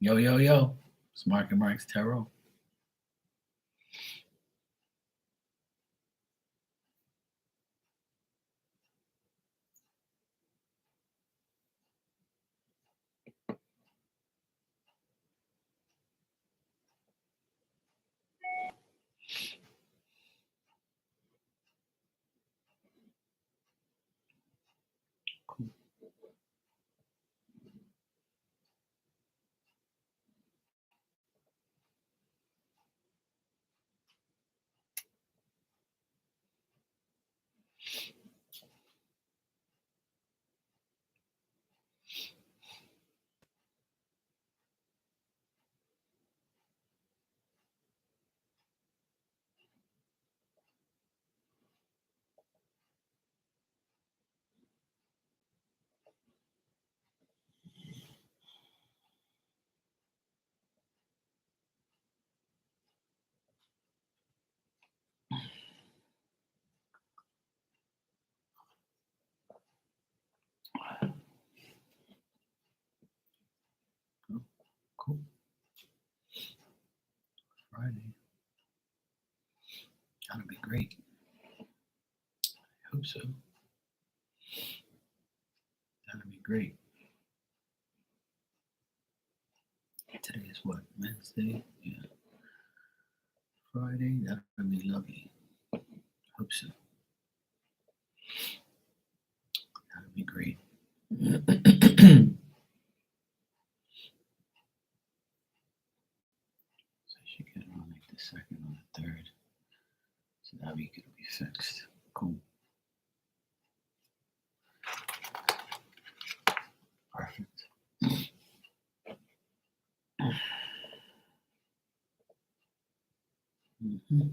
Yo, yo, yo. It's Mark and Mark's Tarot. Cool. Cool. Friday. Gotta be great. I hope so. Gotta be great. Today is what? Wednesday? Yeah. Friday. That'll be lovely. Hope so. Gotta be great. So she get it on like the second or the third. So that week it'll be fixed. Cool. Perfect. Mm-hmm.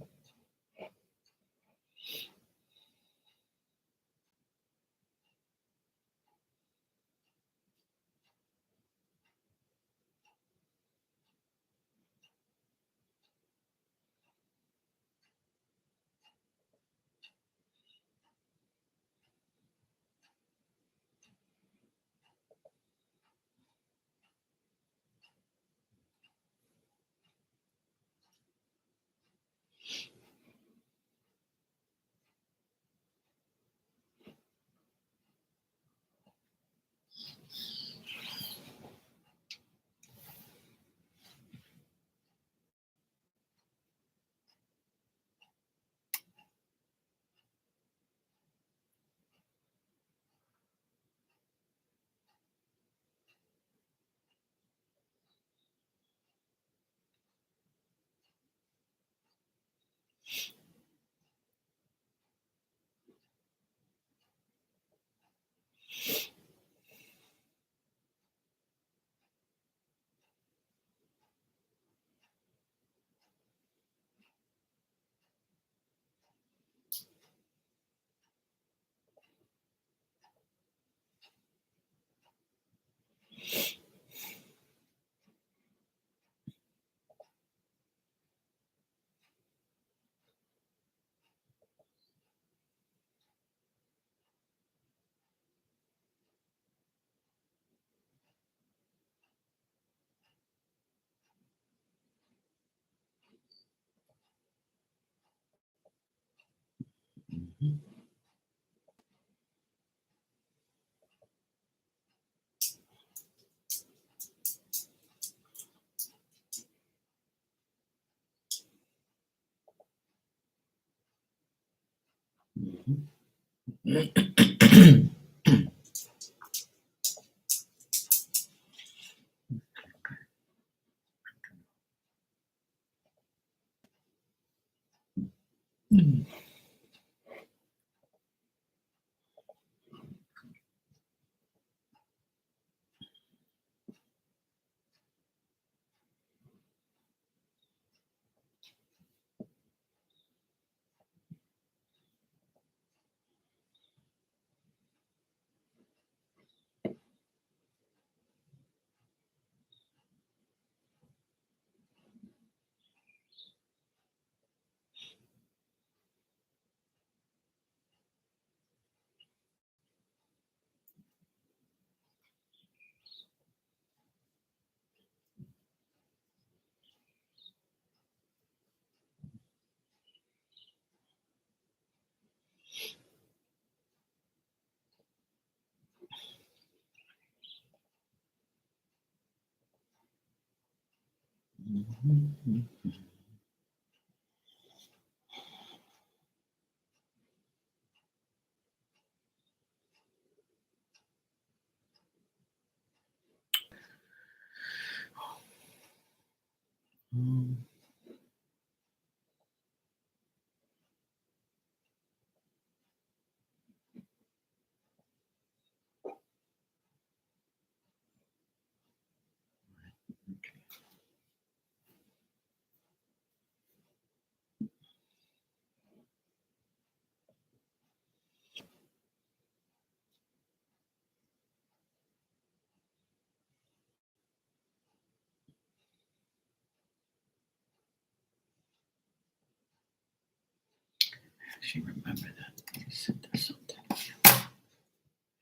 Mm-hmm. Mm-hmm. Actually, remember that. Let me send her something.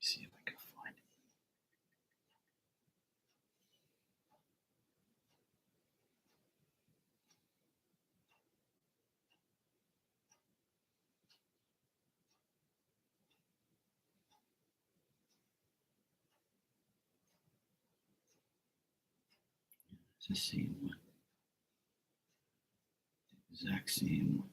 See if I can find it. It's the same one. Exact same one.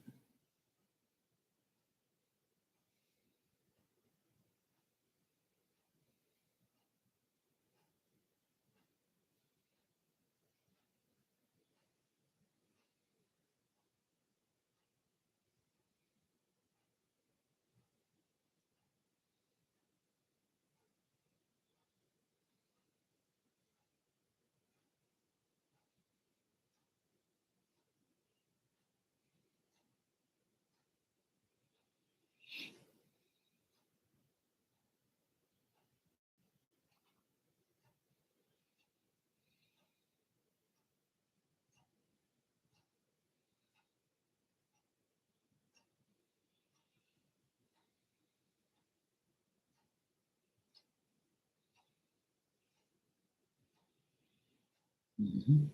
Mm-hmm.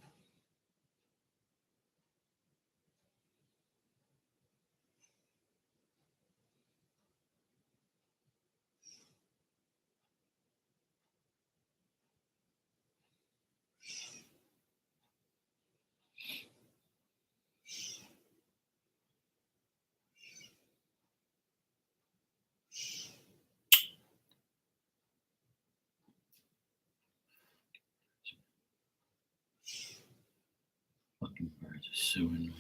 Fucking birds are so annoying.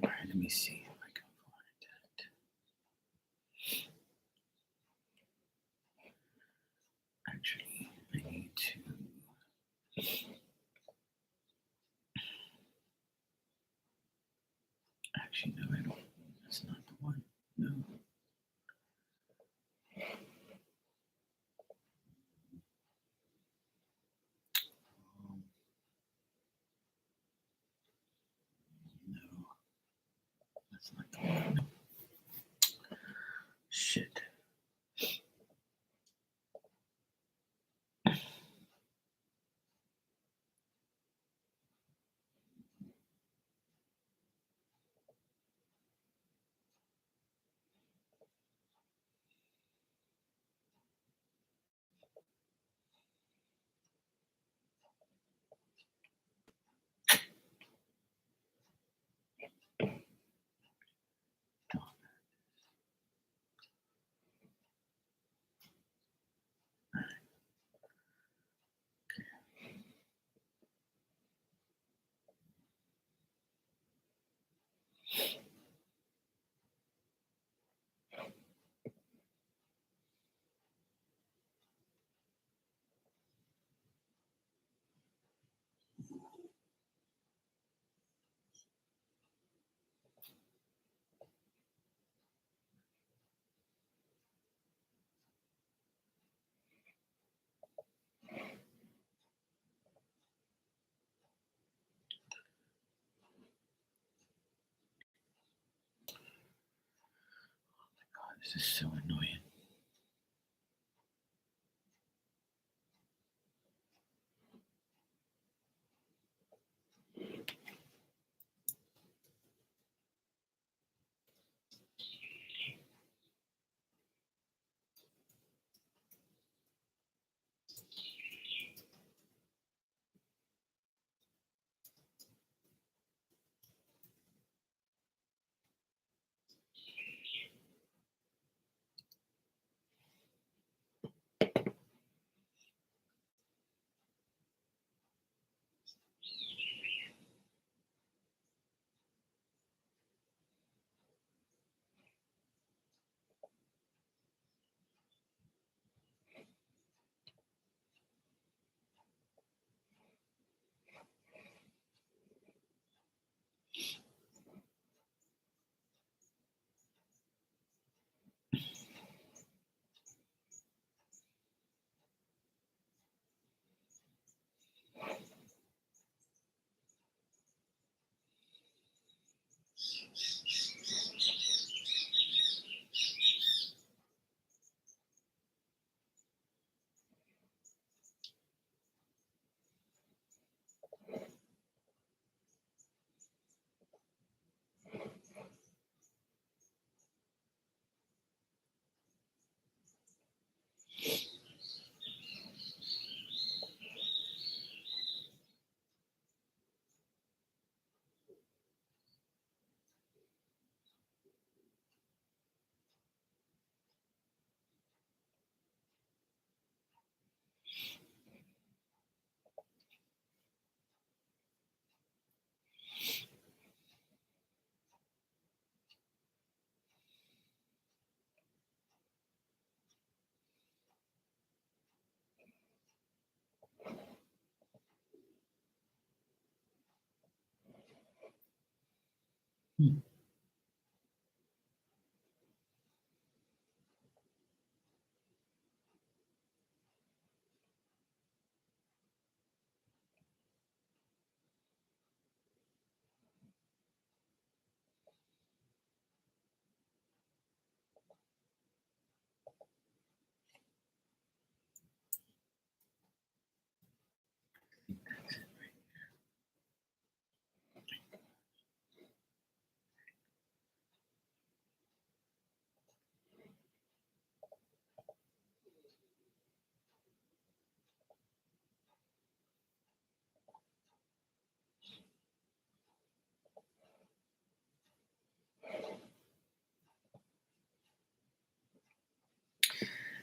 All right, let me see if I can find that. Actually, I need to. Actually, no, I don't. That's not the one. No. Um, no, that's not the one. Shit. God, this is so annoying. Hmm.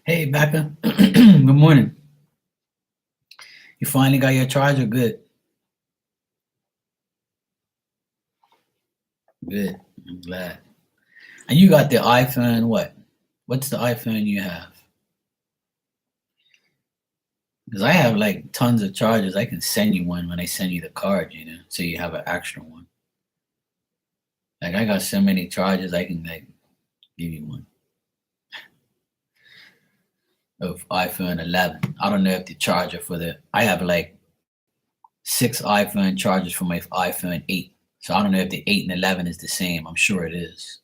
Hey, Becca. Good morning. You finally got your charger? Good. Good. I'm glad. And you got the iPhone, what? What's the iPhone you have? Because I have like tons of chargers. I can send you one when I send you the card, so you have an extra one. Like I got so many chargers, I can like give you one of iPhone 11. I don't know if the charger for I have like 6 iPhone chargers for my iPhone 8. So I don't know if the 8 and 11 is the same. I'm sure it is.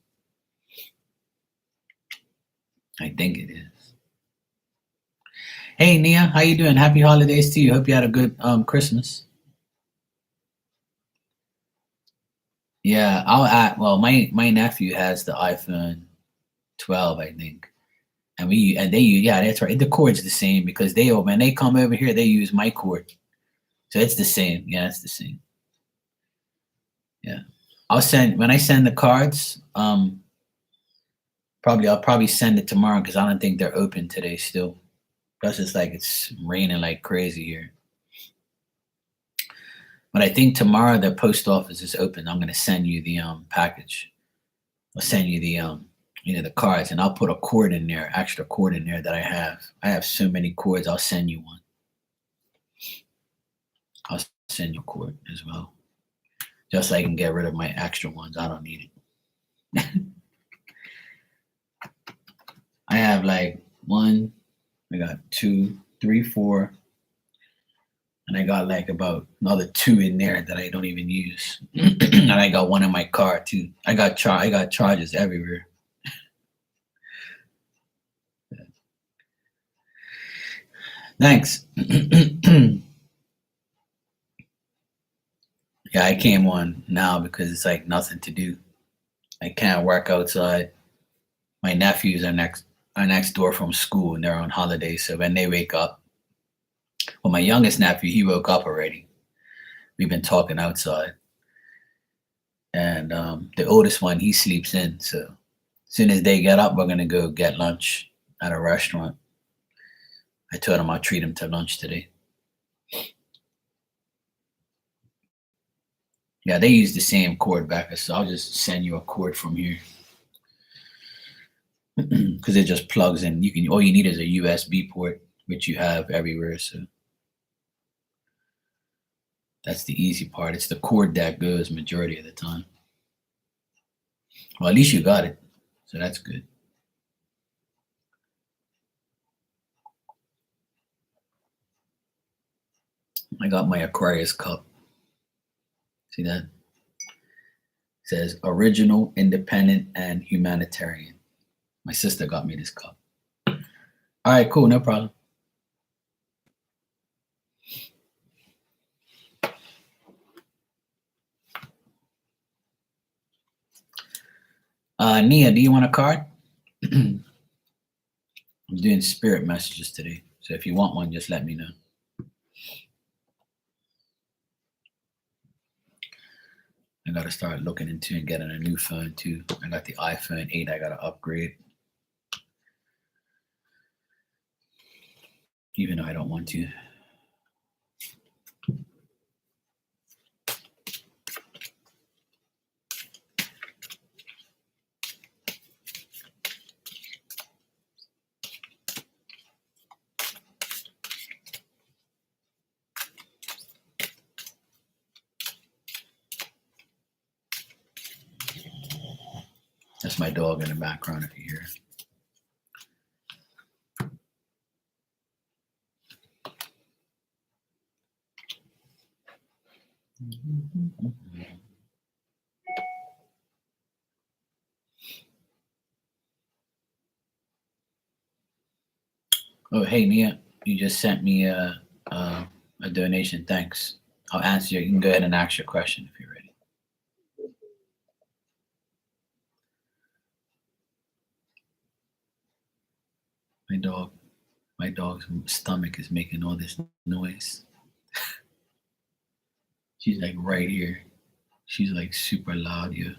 I think it is. Hey Nia, how you doing? Happy holidays to you. Hope you had a good Christmas. Yeah, well, my nephew has the iPhone 12, I think. And they use, yeah, that's right. The cord's the same because when they come over here, they use my cord. So it's the same. Yeah, it's the same. Yeah. When I send the cards, I'll probably send it tomorrow because I don't think they're open today still. Plus it's raining like crazy here. But I think tomorrow the post office is open. I'm gonna send you the package. I'll send you the the cards, and I'll put a cord in there, extra cord in there that I have. I have so many cords. I'll send you one. I'll send you a cord as well, just so I can get rid of my extra ones. I don't need it. I have like one. I got two, three, four, and I got like about another two in there that I don't even use. And I got one in my car too. I got charges everywhere. Thanks. Yeah, I came on now because it's like nothing to do. I can't work outside. My nephews are next door from school and they're on holiday. So when they wake up, well, my youngest nephew, he woke up already. We've been talking outside. And the oldest one, he sleeps in. So as soon as they get up, we're gonna go get lunch at a restaurant. I told him I'll treat him to lunch today. Yeah, they use the same cord backer, so I'll just send you a cord from here. Because it just plugs in. All you need is a USB port, which you have everywhere. So that's the easy part. It's the cord that goes majority of the time. Well, at least you got it, so that's good. I got my Aquarius cup. See that? It says original, independent, and humanitarian. My sister got me this cup. All right, cool, no problem. Nia, do you want a card? I'm doing spirit messages today, so if you want one, just let me know. I gotta start looking into and getting a new phone too. I got the iPhone 8. I gotta upgrade, even though I don't want to. That's my dog in the background if you hear. Oh, hey Nia, you just sent me a donation. Thanks. I'll answer you. You can go ahead and ask your question if you're ready. My dog, my dog's stomach is making all this noise. She's like right here. She's like super loud, yeah.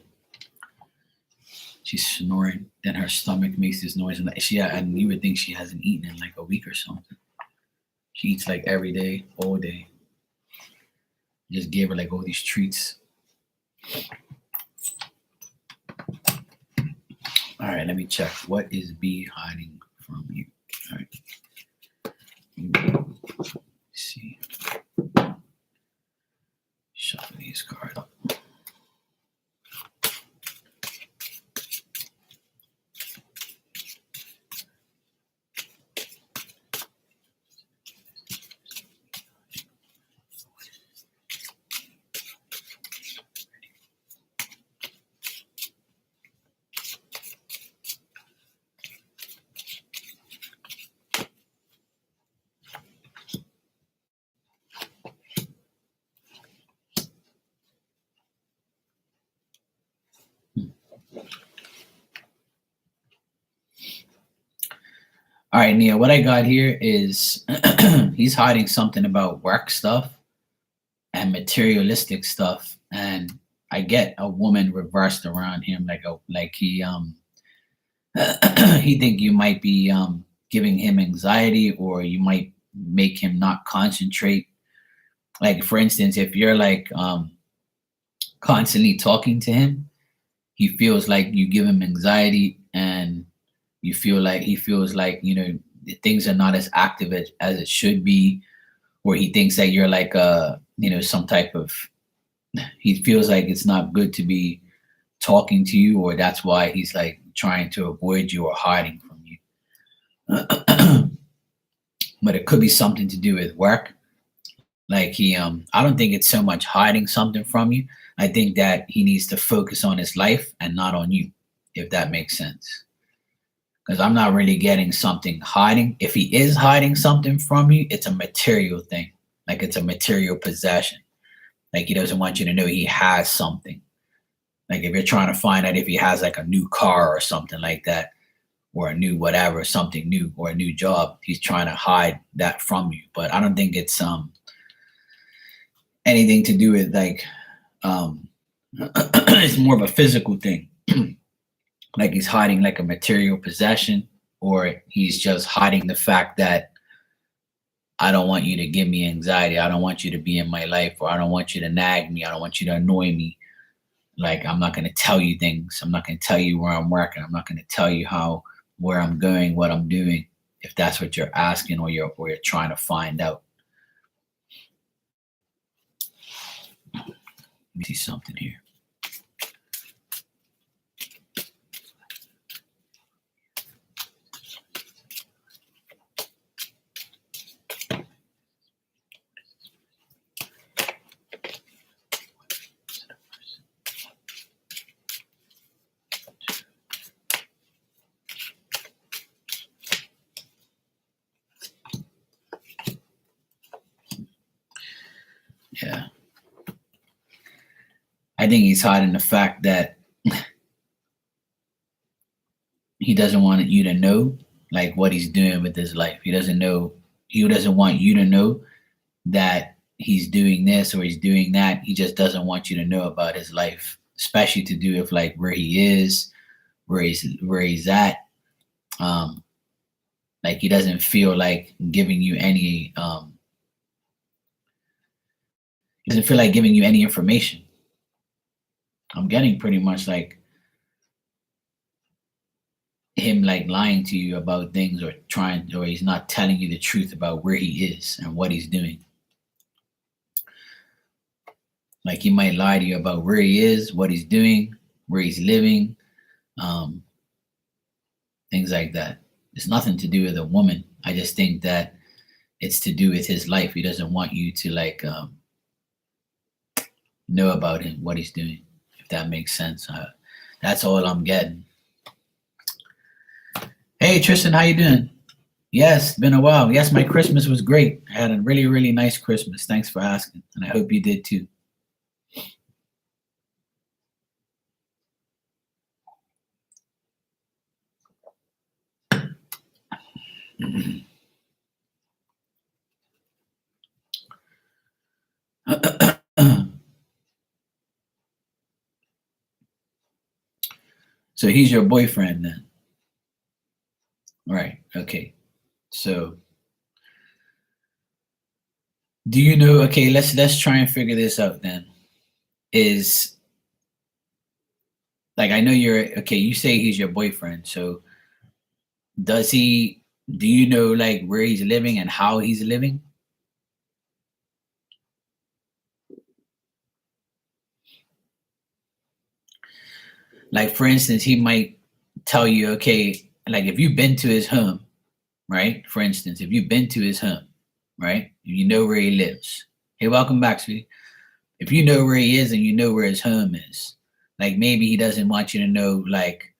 She's snoring. Then her stomach makes this noise, and and you would think she hasn't eaten in like a week or something. She eats like every day, all day. Just gave her like all these treats. All right, let me check. What is B hiding from you? All right. Let's see. Shuffle these cards up. All right, Nia, what I got here is he's hiding something about work stuff and materialistic stuff. And I get a woman reversed around him like he he think you might be giving him anxiety, or you might make him not concentrate. Like for instance, if you're like constantly talking to him, he feels like you give him anxiety, and he feels like things are not as active as it should be, or he thinks that you're like some type of, he feels like it's not good to be talking to you, or that's why he's like trying to avoid you or hiding from you. But it could be something to do with work. Like I don't think it's so much hiding something from you. I think that he needs to focus on his life and not on you, if that makes sense. Because I'm not really getting something hiding. If he is hiding something from you, it's a material thing. Like it's a material possession. Like he doesn't want you to know he has something. Like if you're trying to find out if he has like a new car or something like that, or a new whatever, something new, or a new job, he's trying to hide that from you. But I don't think it's anything to do with like it's more of a physical thing. Like he's hiding like a material possession, or he's just hiding the fact that I don't want you to give me anxiety. I don't want you to be in my life, or I don't want you to nag me. I don't want you to annoy me. Like I'm not going to tell you things. I'm not going to tell you where I'm working. I'm not going to tell you where I'm going, what I'm doing, if that's what you're asking, or you're trying to find out. Let me see something here. Yeah. I think he's hiding the fact that he doesn't want you to know like what he's doing with his life. He doesn't want you to know that he's doing this or he's doing that. He just doesn't want you to know about his life, especially to do with like where he is, where he's at. Like he doesn't feel like giving you any he doesn't feel like giving you any information. I'm getting pretty much like him like lying to you about things, or he's not telling you the truth about where he is and what he's doing. Like he might lie to you about where he is, what he's doing, where he's living, um, things like that. It's nothing to do with a woman. I just think that it's to do with his life. He doesn't want you to like know about him, what he's doing, if that makes sense. That's all I'm getting. Hey Tristan, how you doing? Yes, been a while. Yes, my Christmas was great. I had a really, really nice Christmas. Thanks for asking, and I hope you did too. So he's your boyfriend then, right? Okay. So do you know? Okay, let's try and figure this out then. Is like I know you're okay. You say he's your boyfriend. So does he? Do you know like where he's living and how he's living? Like for instance, he might tell you, okay, like if you've been to his home, right? For instance, if you've been to his home, right? You know where he lives. Hey, welcome back, sweetie. If you know where he is and you know where his home is, like maybe he doesn't want you to know like,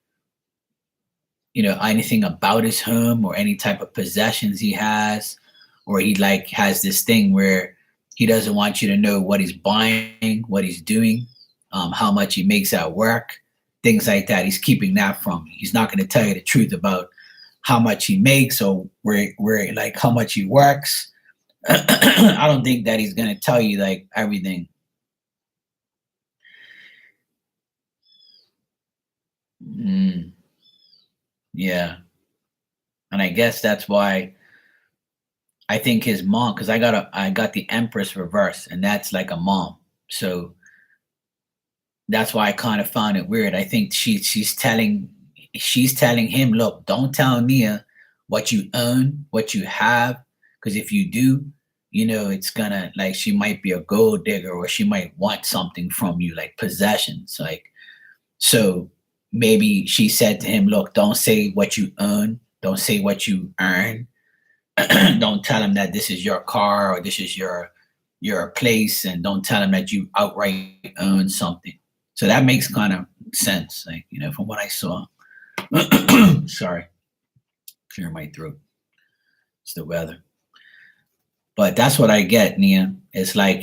anything about his home or any type of possessions he has, or he like has this thing where he doesn't want you to know what he's buying, what he's doing, how much he makes at work, things like that. He's keeping that from you. He's not going to tell you the truth about how much he makes or where like how much he works. I don't think that he's going to tell you like everything. Mm, yeah, and I guess that's why I think his mom, because I got the Empress reverse, and that's like a mom. So that's why I kind of found it weird. I think she's telling him, look, don't tell Nia what you own, what you have, because if you do, it's gonna like she might be a gold digger or she might want something from you, like possessions. Like so maybe she said to him, look, don't say what you own, don't say what you earn. Don't tell him that this is your car or this is your place, and don't tell him that you outright own something. So that makes kind of sense, like from what I saw. Sorry, clear my throat. It's the weather, but that's what I get, Nia. It's like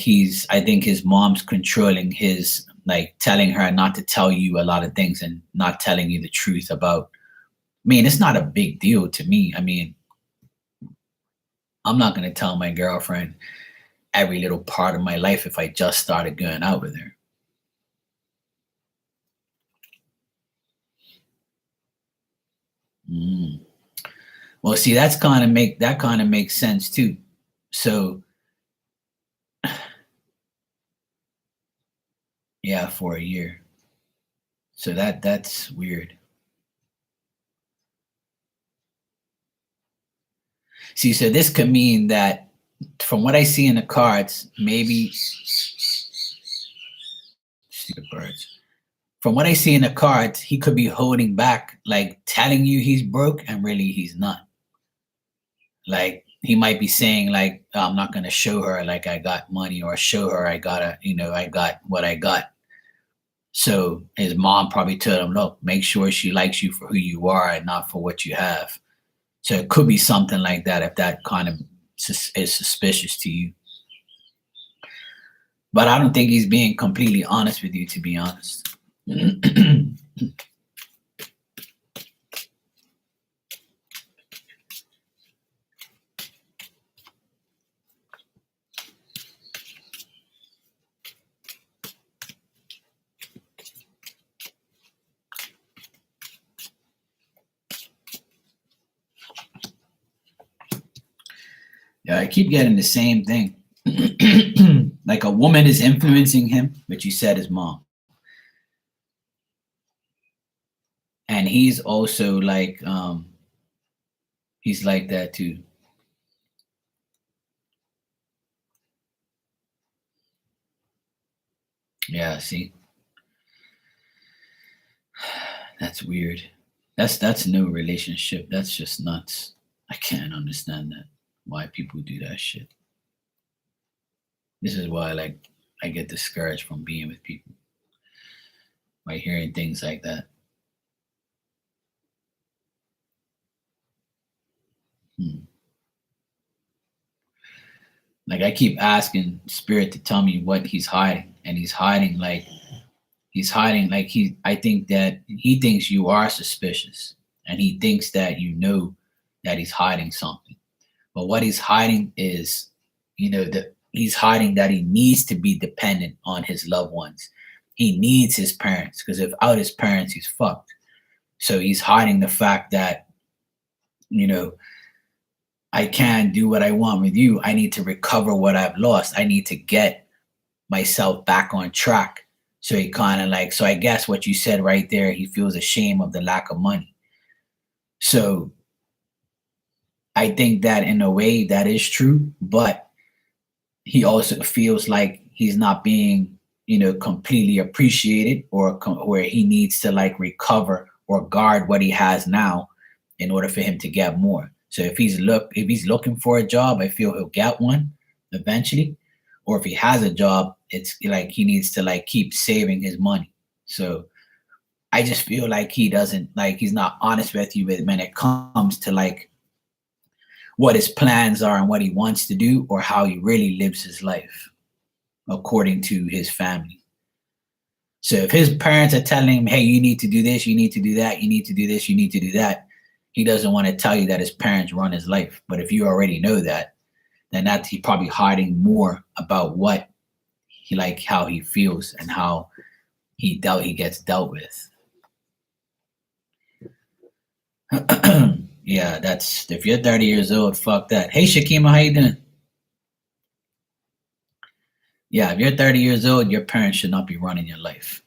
I think his mom's controlling his, like telling her not to tell you a lot of things and not telling you the truth about. I mean, it's not a big deal to me. I mean, I'm not going to tell my girlfriend every little part of my life if I just started going out with her. Mm. Well, see, that kind of makes sense too. So, yeah, for a year. So that's weird. See, so this could mean that from what I see in the cards, maybe stupid birds. From what I see in the cards, he could be holding back, like telling you he's broke, and really he's not. Like he might be saying, like, "Oh, I'm not gonna show her like I got money or show her I got what I got." So his mom probably told him, look, make sure she likes you for who you are and not for what you have. So it could be something like that if that kind of is suspicious to you. But I don't think he's being completely honest with you, to be honest. Yeah, I keep getting the same thing. Like a woman is influencing him, but you said his mom. And he's also like, he's like that too. Yeah, see? That's weird. That's no relationship. That's just nuts. I can't understand that. Why people do that shit. This is why like I get discouraged from being with people by hearing things like that. Hmm. Like I keep asking spirit to tell me what he's hiding, and he's hiding like he. I think that he thinks you are suspicious, and he thinks that you know that he's hiding something. But what he's hiding is, that he's hiding that he needs to be dependent on his loved ones. He needs his parents because without his parents, he's fucked. So he's hiding the fact that, you know, I can't do what I want with you. I need to recover what I've lost. I need to get myself back on track. So he kind of like, so I guess what you said right there, he feels ashamed of the lack of money. So I think that in a way that is true, but he also feels like he's not being, completely appreciated where he needs to like recover or guard what he has now in order for him to get more. So if he's looking for a job, I feel he'll get one eventually. Or if he has a job, it's like he needs to like keep saving his money. So I just feel like he doesn't like he's not honest with you when it comes to like what his plans are and what he wants to do or how he really lives his life according to his family. So if his parents are telling him, hey, you need to do this, you need to do that, you need to do this, you need to do that, he doesn't want to tell you that his parents run his life. But if you already know that, then that's he probably hiding more about what he like how he feels and how he gets dealt with. Yeah, that's if you're 30 years old, fuck that. Hey Shakima, how you doing? Yeah, if you're 30 years old, your parents should not be running your life.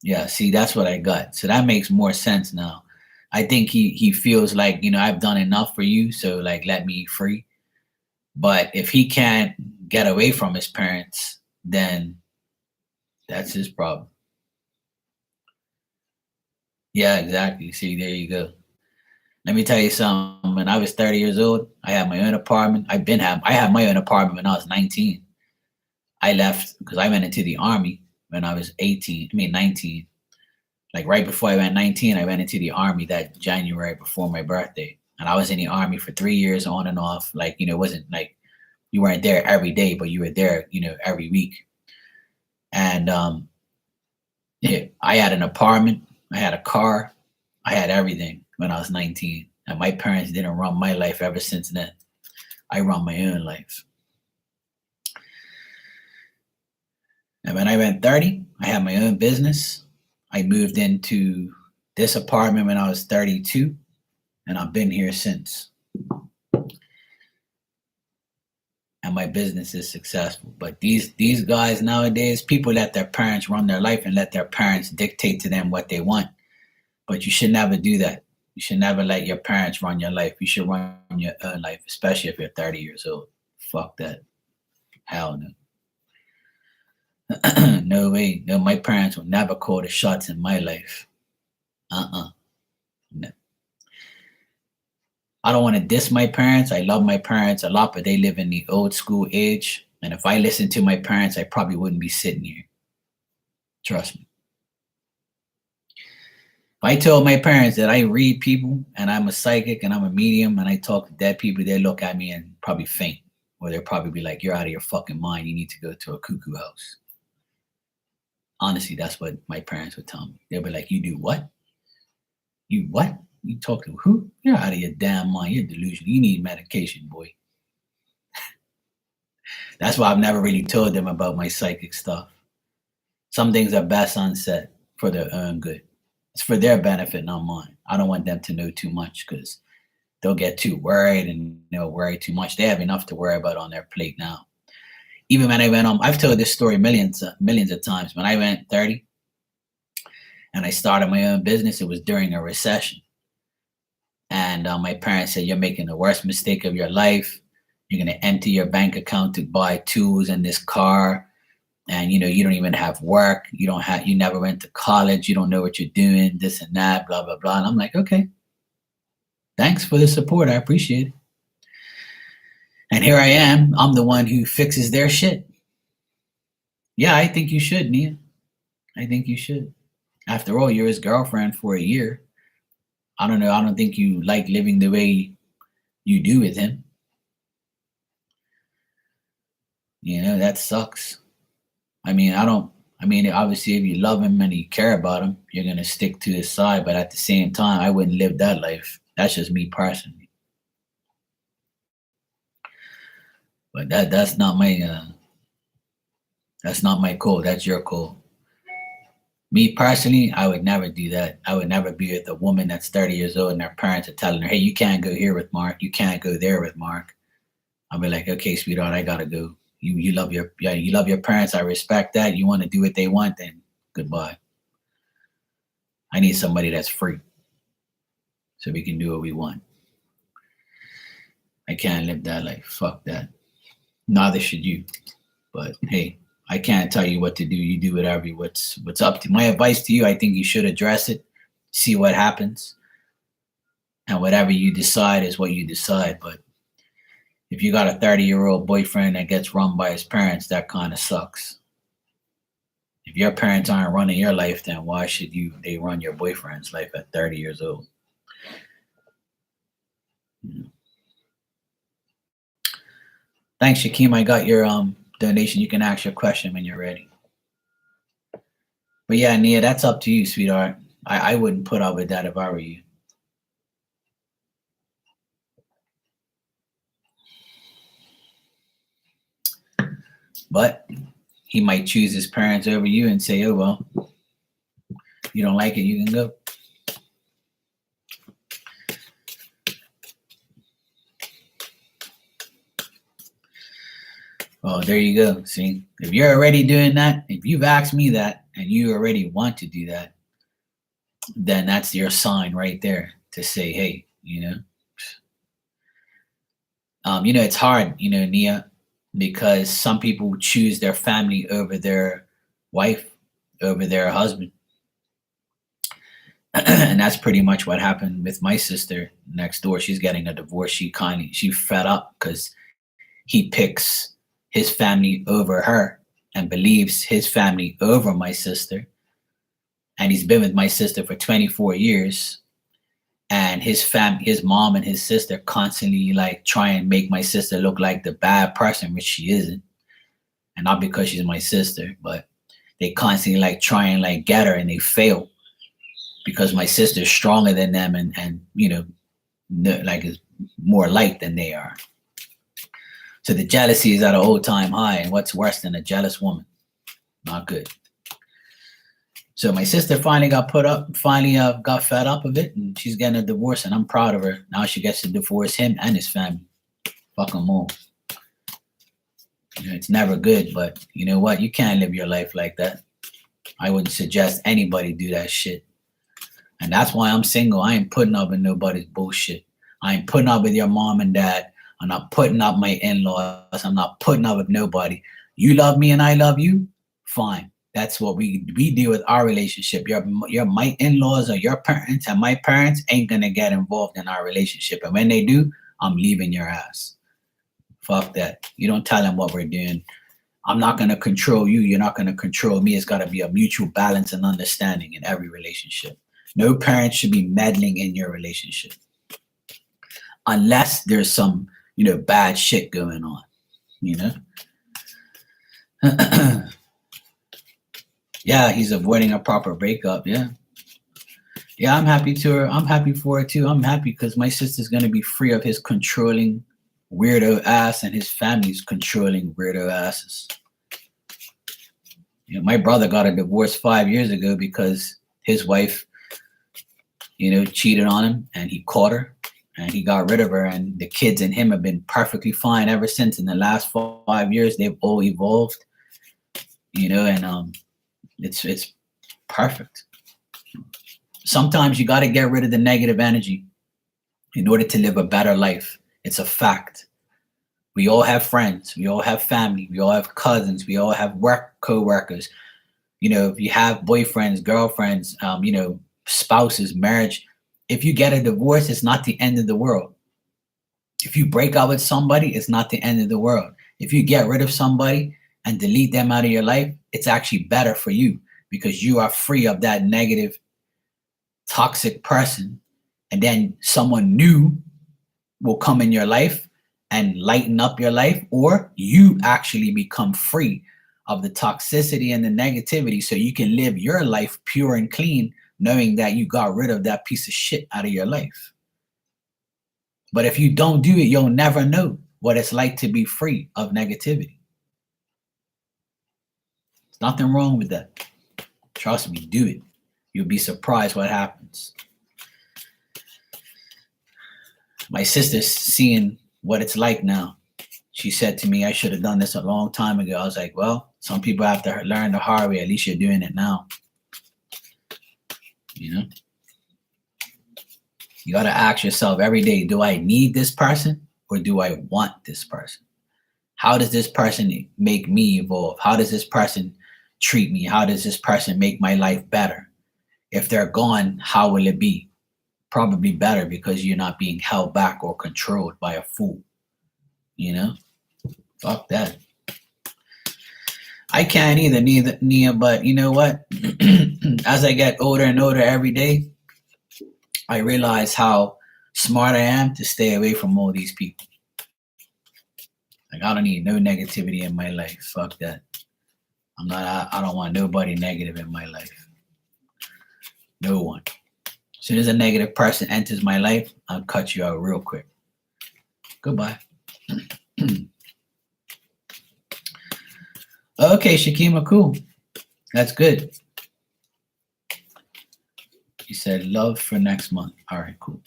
Yeah, see, that's what I got. So that makes more sense now. I think he feels like, I've done enough for you, so like let me free. But if he can't get away from his parents, then that's his problem. Yeah, exactly. See, there you go. Let me tell you something. When I was 30 years old, I had my own apartment. I had my own apartment when I was 19. I left because I went into the army when I was 18. I mean 19. Like right before I went 19, I went into the army that January before my birthday. And I was in the army for 3 years on and off. Like, it wasn't like you weren't there every day, but you were there, every week. And yeah, I had an apartment, I had a car, I had everything when I was 19. And my parents didn't run my life ever since then. I run my own life. And when I went 30, I had my own business. I moved into this apartment when I was 32, and I've been here since. And my business is successful. But these guys nowadays, people let their parents run their life and let their parents dictate to them what they want. But you should never do that. You should never let your parents run your life. You should run your own life, especially if you're 30 years old. Fuck that. Hell no. No way. No, my parents will never call the shots in my life. No. I don't want to diss my parents. I love my parents a lot, but they live in the old school age. And if I listened to my parents, I probably wouldn't be sitting here. Trust me. If I told my parents that I read people and I'm a psychic and I'm a medium and I talk to dead people, they look at me and probably faint. Or they'll probably be like, you're out of your fucking mind. You need to go to a cuckoo house. Honestly, that's what my parents would tell me. They'll be like, you do what? You what? You talk to who? You're out of your damn mind. You're delusional. You need medication, boy. That's why I've never really told them about my psychic stuff. Some things are best unsaid for their own good. It's for their benefit, not mine. I don't want them to know too much because they'll get too worried and they'll worry too much. They have enough to worry about on their plate now. Even when I went on, I've told this story millions of times. When I went 30 and I started my own business, it was during a recession. And my parents said, you're making the worst mistake of your life. You're going to empty your bank account to buy tools and this car. and you don't even have work, you never went to college, you don't know what you're doing, this and that, blah blah blah. And I'm like, okay, thanks for the support, I appreciate it. And here I am, I'm the one who fixes their shit. Yeah, I think you should, Nia. I think you should. After all, you're his girlfriend for a year. I don't know, I don't think you like living the way you do with him. That sucks. I mean, obviously, if you love him and you care about him, you're gonna stick to his side. But at the same time, I wouldn't live that life. That's just me personally. But that's not my call. That's your call. Me personally, I would never do that. I would never be with a woman that's 30 years old and their parents are telling her, "Hey, you can't go here with Mark. You can't go there with Mark." I'll be like, "Okay, sweetheart, I gotta go. You love your parents. I respect that. You want to do what they want, then goodbye. I need somebody that's free, so we can do what we want. I can't live that life. Fuck that. Neither should you. But hey, I can't tell you what to do. You do what's up to. My advice to you, I think you should address it, see what happens, and whatever you decide is what you decide. But if you got a 30-year-old boyfriend that gets run by his parents, that kind of sucks. If your parents aren't running your life, then why should they run your boyfriend's life at 30 years old? Thanks, Shakeem. I got your donation. You can ask your question when you're ready. But yeah, Nia, that's up to you, sweetheart. I wouldn't put up with that if I were you. But he might choose his parents over you and say, "Oh, well, you don't like it, you can go." Well, there you go. See, if you're already doing that, if you've asked me that and you already want to do that, then that's your sign right there to say, "Hey, it's hard, Nia, because some people choose their family over their wife, over their husband." And that's pretty much what happened with my sister next door. She's getting a divorce. She fed up because he picks his family over her and believes his family over my sister. And he's been with my sister for 24 years. And his mom and his sister constantly like try and make my sister look like the bad person, which she isn't. And not because she's my sister, but they constantly like try and like get her, and they fail because my sister's stronger than them and like is more light than they are. So the jealousy is at an all-time high, and what's worse than a jealous woman? Not good. So my sister finally got got fed up of it, and she's getting a divorce, and I'm proud of her. Now she gets to divorce him and his family. Fuck them all. It's never good, but you know what? You can't live your life like that. I wouldn't suggest anybody do that shit. And that's why I'm single. I ain't putting up with nobody's bullshit. I ain't putting up with your mom and dad. I'm not putting up my in-laws. I'm not putting up with nobody. You love me and I love you, fine. That's what we do with our relationship. My in-laws or your parents and my parents ain't gonna get involved in our relationship. And when they do, I'm leaving your ass. Fuck that. You don't tell them what we're doing. I'm not gonna control you. You're not gonna control me. It's gotta be a mutual balance and understanding in every relationship. No parent should be meddling in your relationship. Unless there's some, bad shit going on, Yeah, he's avoiding a proper breakup. Yeah, I'm happy I'm happy for it too. I'm happy because my sister's gonna be free of his controlling weirdo ass and his family's controlling weirdo asses. My brother got a divorce 5 years ago because his wife, cheated on him, and he caught her and he got rid of her, and the kids and him have been perfectly fine ever since. In the last 5 years, they've all evolved, and it's perfect. Sometimes you got to get rid of the negative energy in order to live a better life. It's a fact. We all have friends. We all have family. We all have cousins. We all have work co-workers. If you have boyfriends, girlfriends, spouses, marriage, if you get a divorce, it's not the end of the world. If you break up with somebody, it's not the end of the world. If you get rid of somebody and delete them out of your life, it's actually better for you because you are free of that negative, toxic person. And then someone new will come in your life and lighten up your life, or you actually become free of the toxicity and the negativity so you can live your life pure and clean, knowing that you got rid of that piece of shit out of your life. But if you don't do it, you'll never know what it's like to be free of negativity. There's nothing wrong with that. Trust me, do it. You'll be surprised what happens. My sister's seeing what it's like now. She said to me, I should have done this a long time ago. I was like, well, some people have to learn the hard way. At least you're doing it now. You got to ask yourself every day, do I need this person or do I want this person? How does this person make me evolve? How does this person treat me? How does this person make my life better? If they're gone, how will it be? Probably better because you're not being held back or controlled by a fool. Fuck that. I can't either, Nia, but you know what? As I get older and older every day, I realize how smart I am to stay away from all these people. Like, I don't need no negativity in my life. Fuck that. I don't want nobody negative in my life. No one. As soon as a negative person enters my life, I'll cut you out real quick. Goodbye. Okay, Shakima, cool. That's good. You said love for next month. All right, cool.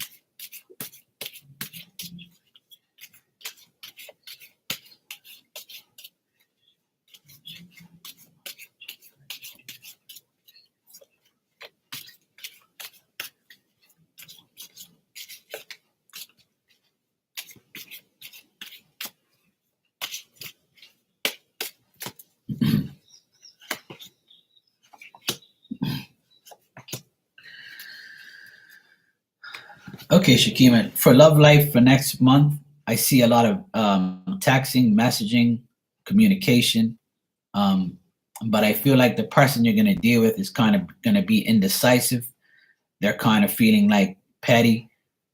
Okay, Shakima, for love life for next month, I see a lot of texting, messaging, communication. But I feel like the person you're going to deal with is kind of going to be indecisive. They're kind of feeling like petty.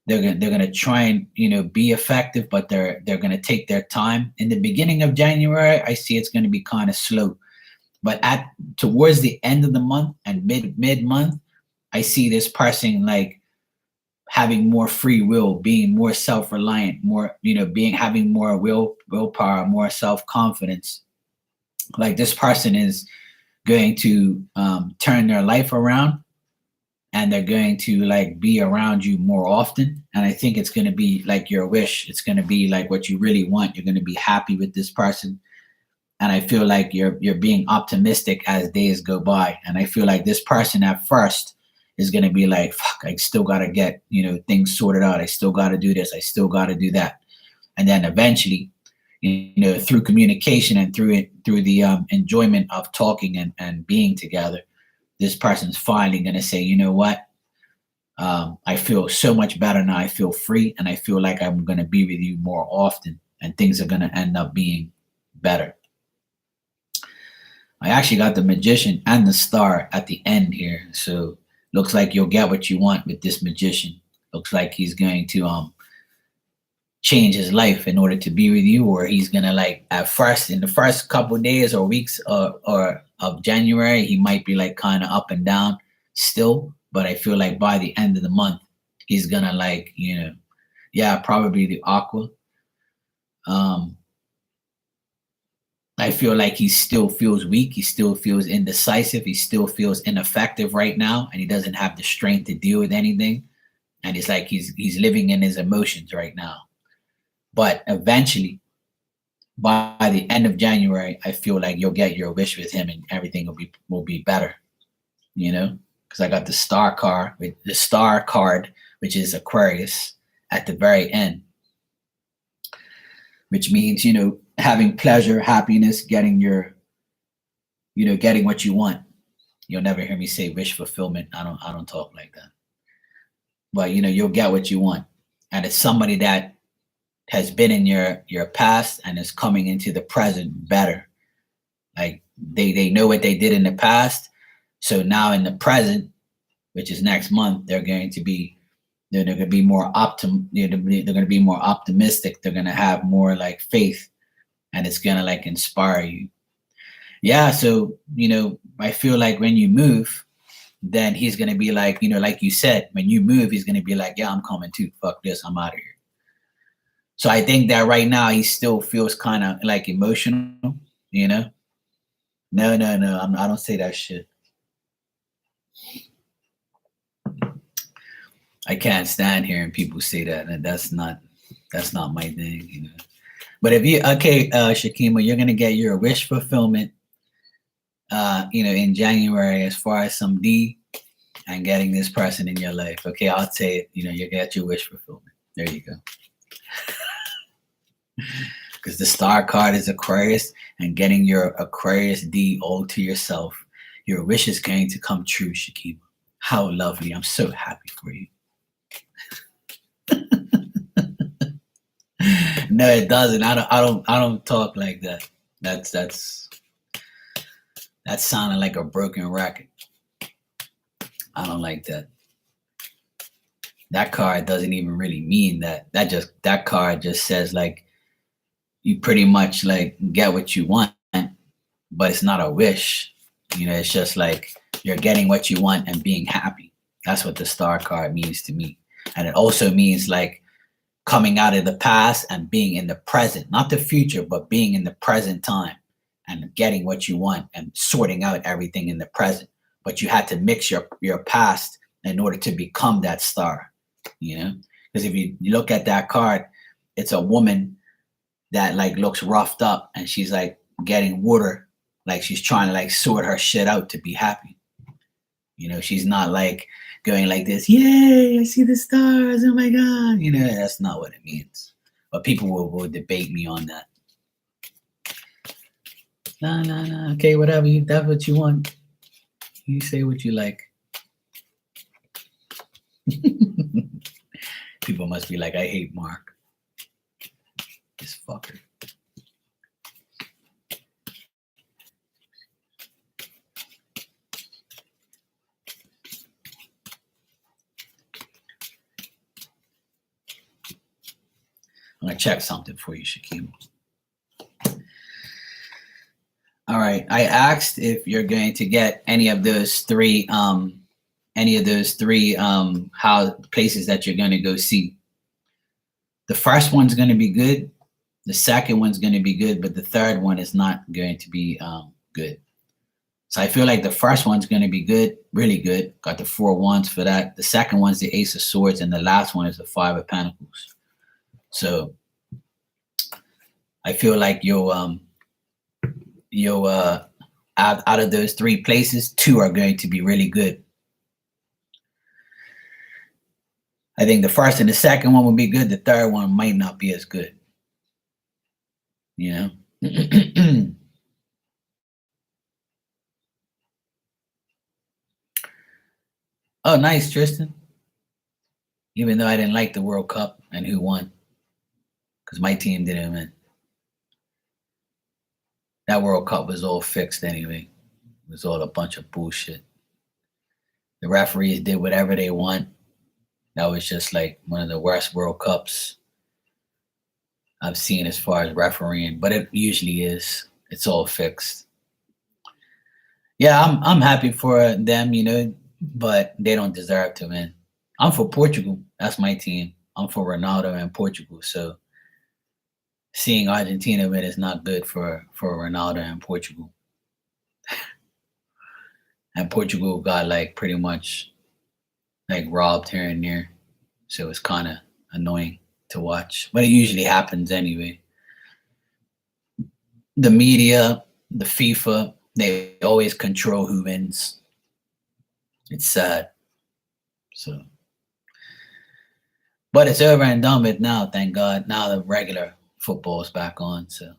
They're going to try and be effective, but they're going to take their time. In the beginning of January, I see it's going to be kind of slow. But towards the end of the month and mid month, I see this person like having more free will, being more self-reliant, more, having more willpower, more self-confidence. Like this person is going to turn their life around and they're going to like be around you more often. And I think it's going to be like your wish. It's going to be like what you really want. You're going to be happy with this person. And I feel like you're being optimistic as days go by. And I feel like this person at first is going to be like, fuck, I still got to get, things sorted out. I still got to do this. I still got to do that. And then eventually, through communication and through the enjoyment of talking and being together, this person's finally going to say, you know what? I feel so much better now. I feel free and I feel like I'm going to be with you more often and things are going to end up being better. I actually got the Magician and the Star at the end here. So looks like you'll get what you want with this Magician. Looks like he's going to change his life in order to be with you, or he's gonna like in the first couple of days or weeks or of January, he might be like kind of up and down still. But I feel like by the end of the month, he's gonna like, probably the Aqua. I feel like he still feels weak. He still feels indecisive. He still feels ineffective right now. And he doesn't have the strength to deal with anything. And it's like he's living in his emotions right now. But eventually, by the end of January, I feel like you'll get your wish with him and everything will be better. Because I got the star card, which is Aquarius at the very end. which means, having pleasure, happiness, getting getting what you want. You'll never hear me say wish fulfillment. I don't talk like that. But you'll get what you want. And it's somebody that has been in your past and is coming into the present better. Like they know what they did in the past. So now in the present, which is next month, they're going to be more they're going to be more optimistic. They're going to have more like faith, and it's going to like inspire you. Yeah. So, I feel like when you move, then he's going to be like, like you said, when you move, he's going to be like, yeah, I'm coming too. Fuck this. I'm out of here. So I think that right now he still feels kind of like emotional, you know? No, no, no. I don't say that shit. I can't stand hearing people say that, and that's not my thing. But if you okay, Shakima, you're gonna get your wish fulfillment, in January as far as some D and getting this person in your life. Okay, I'll say it. You get your wish fulfillment. There you go. Because the star card is Aquarius, and getting your Aquarius D all to yourself, your wish is going to come true, Shakima. How lovely! I'm so happy for you. No, it doesn't. I don't talk like that. That's sounding like a broken record. I don't like that. That card doesn't even really mean that. That card just says like you pretty much like get what you want, but it's not a wish. It's just like you're getting what you want and being happy. That's what the star card means to me. And it also means like coming out of the past and being in the present, not the future, but being in the present time and getting what you want and sorting out everything in the present. But you had to mix your past in order to become that star, because if you look at that card, it's a woman that like looks roughed up and she's like getting water, like she's trying to like sort her shit out to be happy. She's not like going like this, yay, I see the stars, oh my God. That's not what it means. But people will debate me on that. No. Okay, whatever. That's what you want. You say what you like. People must be like, I hate Mark. This fucker. I'm gonna check something for you, Shaquem. All right. I asked if you're going to get any of those three how places that you're going to go see. The first one's going to be good. The second one's going to be good, but the third one is not going to be good. So I feel like the first one's going to be good, really good. Got the 4 wands for that. The second one's the Ace of Swords, and the last one is the 5 of Pentacles. So I feel like you'll out of those 3 places, 2 are going to be really good. I think the first and the second one will be good. The third one might not be as good. Oh, nice, Tristan. Even though I didn't like the World Cup and who won, because my team didn't win. That World Cup was all fixed anyway. It was all a bunch of bullshit. The referees did whatever they want. That was just like one of the worst World Cups I've seen as far as refereeing, but it usually is. It's all fixed. Yeah, I'm happy for them, but they don't deserve to win. I'm for Portugal. That's my team. I'm for Ronaldo and Portugal. So seeing Argentina win is not good for Ronaldo and Portugal. And Portugal got like pretty much like robbed here and there. So it's kind of annoying to watch. But it usually happens anyway. The media, the FIFA, they always control who wins. It's sad. But it's over and done with now, thank God. Now the regular football's back on. So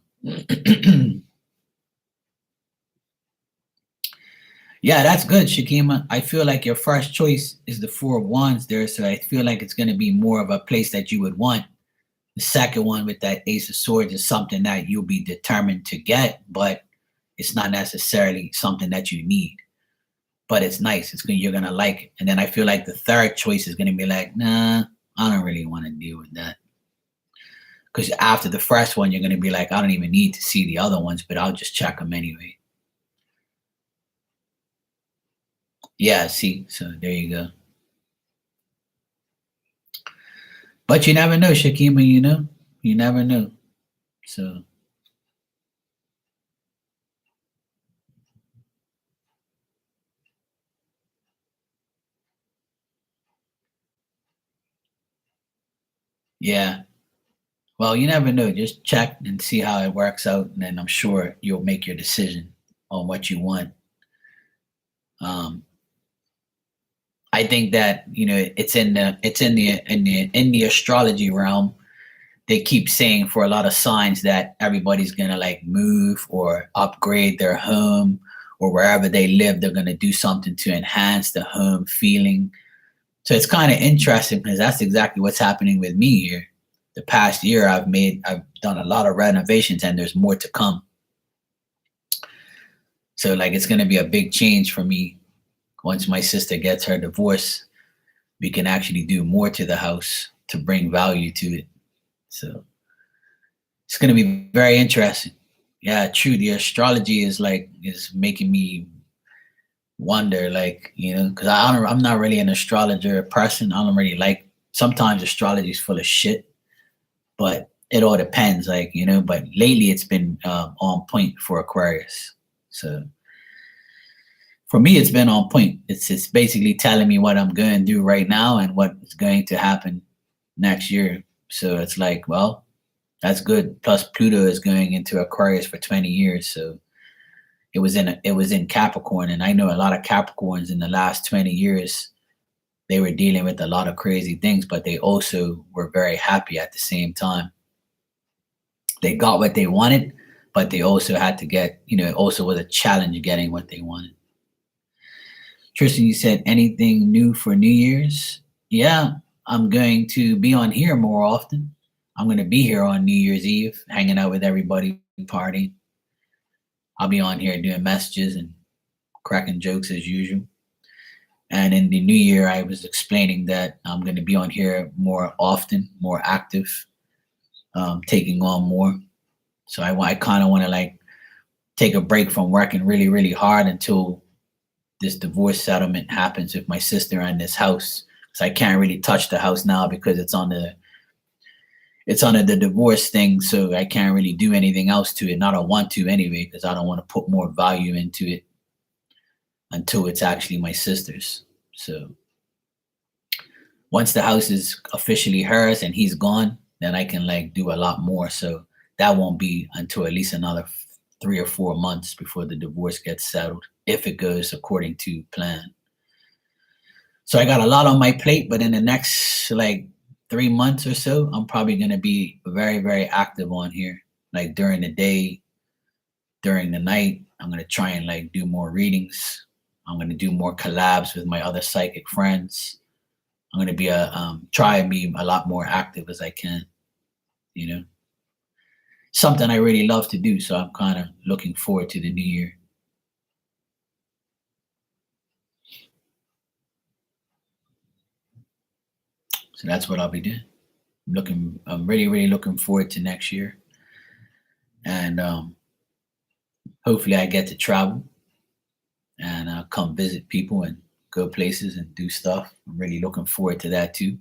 yeah, that's good, Shakima. I feel like your first choice is the Four of Wands there, so I feel like it's going to be more of a place that you would want. The second one with that Ace of Swords is something that you'll be determined to get, but it's not necessarily something that you need. But it's nice. You're gonna like it. And then I feel like the third choice is gonna be like, nah, I don't really want to deal with that. Because after the first one, you're gonna be like, I don't even need to see the other ones, but I'll just check them anyway. Yeah, see, so there you go. But you never know, Shakima. You never know. So yeah, well, you never know. Just check and see how it works out, and then I'm sure you'll make your decision on what you want. Um, I think that it's in the astrology realm. They keep saying for a lot of signs that everybody's gonna like move or upgrade their home or wherever they live, they're gonna do something to enhance the home feeling. So it's kind of interesting because that's exactly what's happening with me here. The past year, I've done a lot of renovations, and there's more to come. So like it's gonna be a big change for me once my sister gets her divorce. We can actually do more to the house to bring value to it. So it's going to be very interesting. Yeah, true. The astrology is making me wonder, like because I'm not really an astrologer person. I don't really like. Sometimes astrology is full of shit, but it all depends, But lately, it's been on point for Aquarius. So for me, it's been on point. It's basically telling me what I'm going to do right now and what is going to happen next year. So it's like, well, that's good. Plus, Pluto is going into Aquarius for 20 years, so it was in Capricorn, and I know a lot of Capricorns in the last 20 years. They were dealing with a lot of crazy things, but they also were very happy at the same time. They got what they wanted, but they also had to get, it also was a challenge getting what they wanted. Tristan, you said anything new for New Year's? Yeah, I'm going to be on here more often. I'm going to be here on New Year's Eve, hanging out with everybody, partying. I'll be on here doing messages and cracking jokes as usual. And in the new year, I was explaining that I'm going to be on here more often, more active, taking on more. So I kind of want to like take a break from working really, really hard until this divorce settlement happens with my sister and this house. So I can't really touch the house now because it's under the divorce thing, so I can't really do anything else to it. And I don't want to anyway, because I don't want to put more value into it until it's actually my sister's. So once the house is officially hers and he's gone, then I can like do a lot more. So that won't be until at least another 3 or 4 months before the divorce gets settled, if it goes according to plan. So I got a lot on my plate, but in the next like 3 months or so, I'm probably going to be very, very active on here. Like during the day, during the night, I'm going to try and like do more readings. I'm going to do more collabs with my other psychic friends. I'm going to be try and be a lot more active as I can, you know. Something I really love to do, so I'm kind of looking forward to the new year. So that's what I'll be doing. I'm really, really looking forward to next year, and hopefully I get to travel and come visit people and go places and do stuff. I'm really looking forward to that too.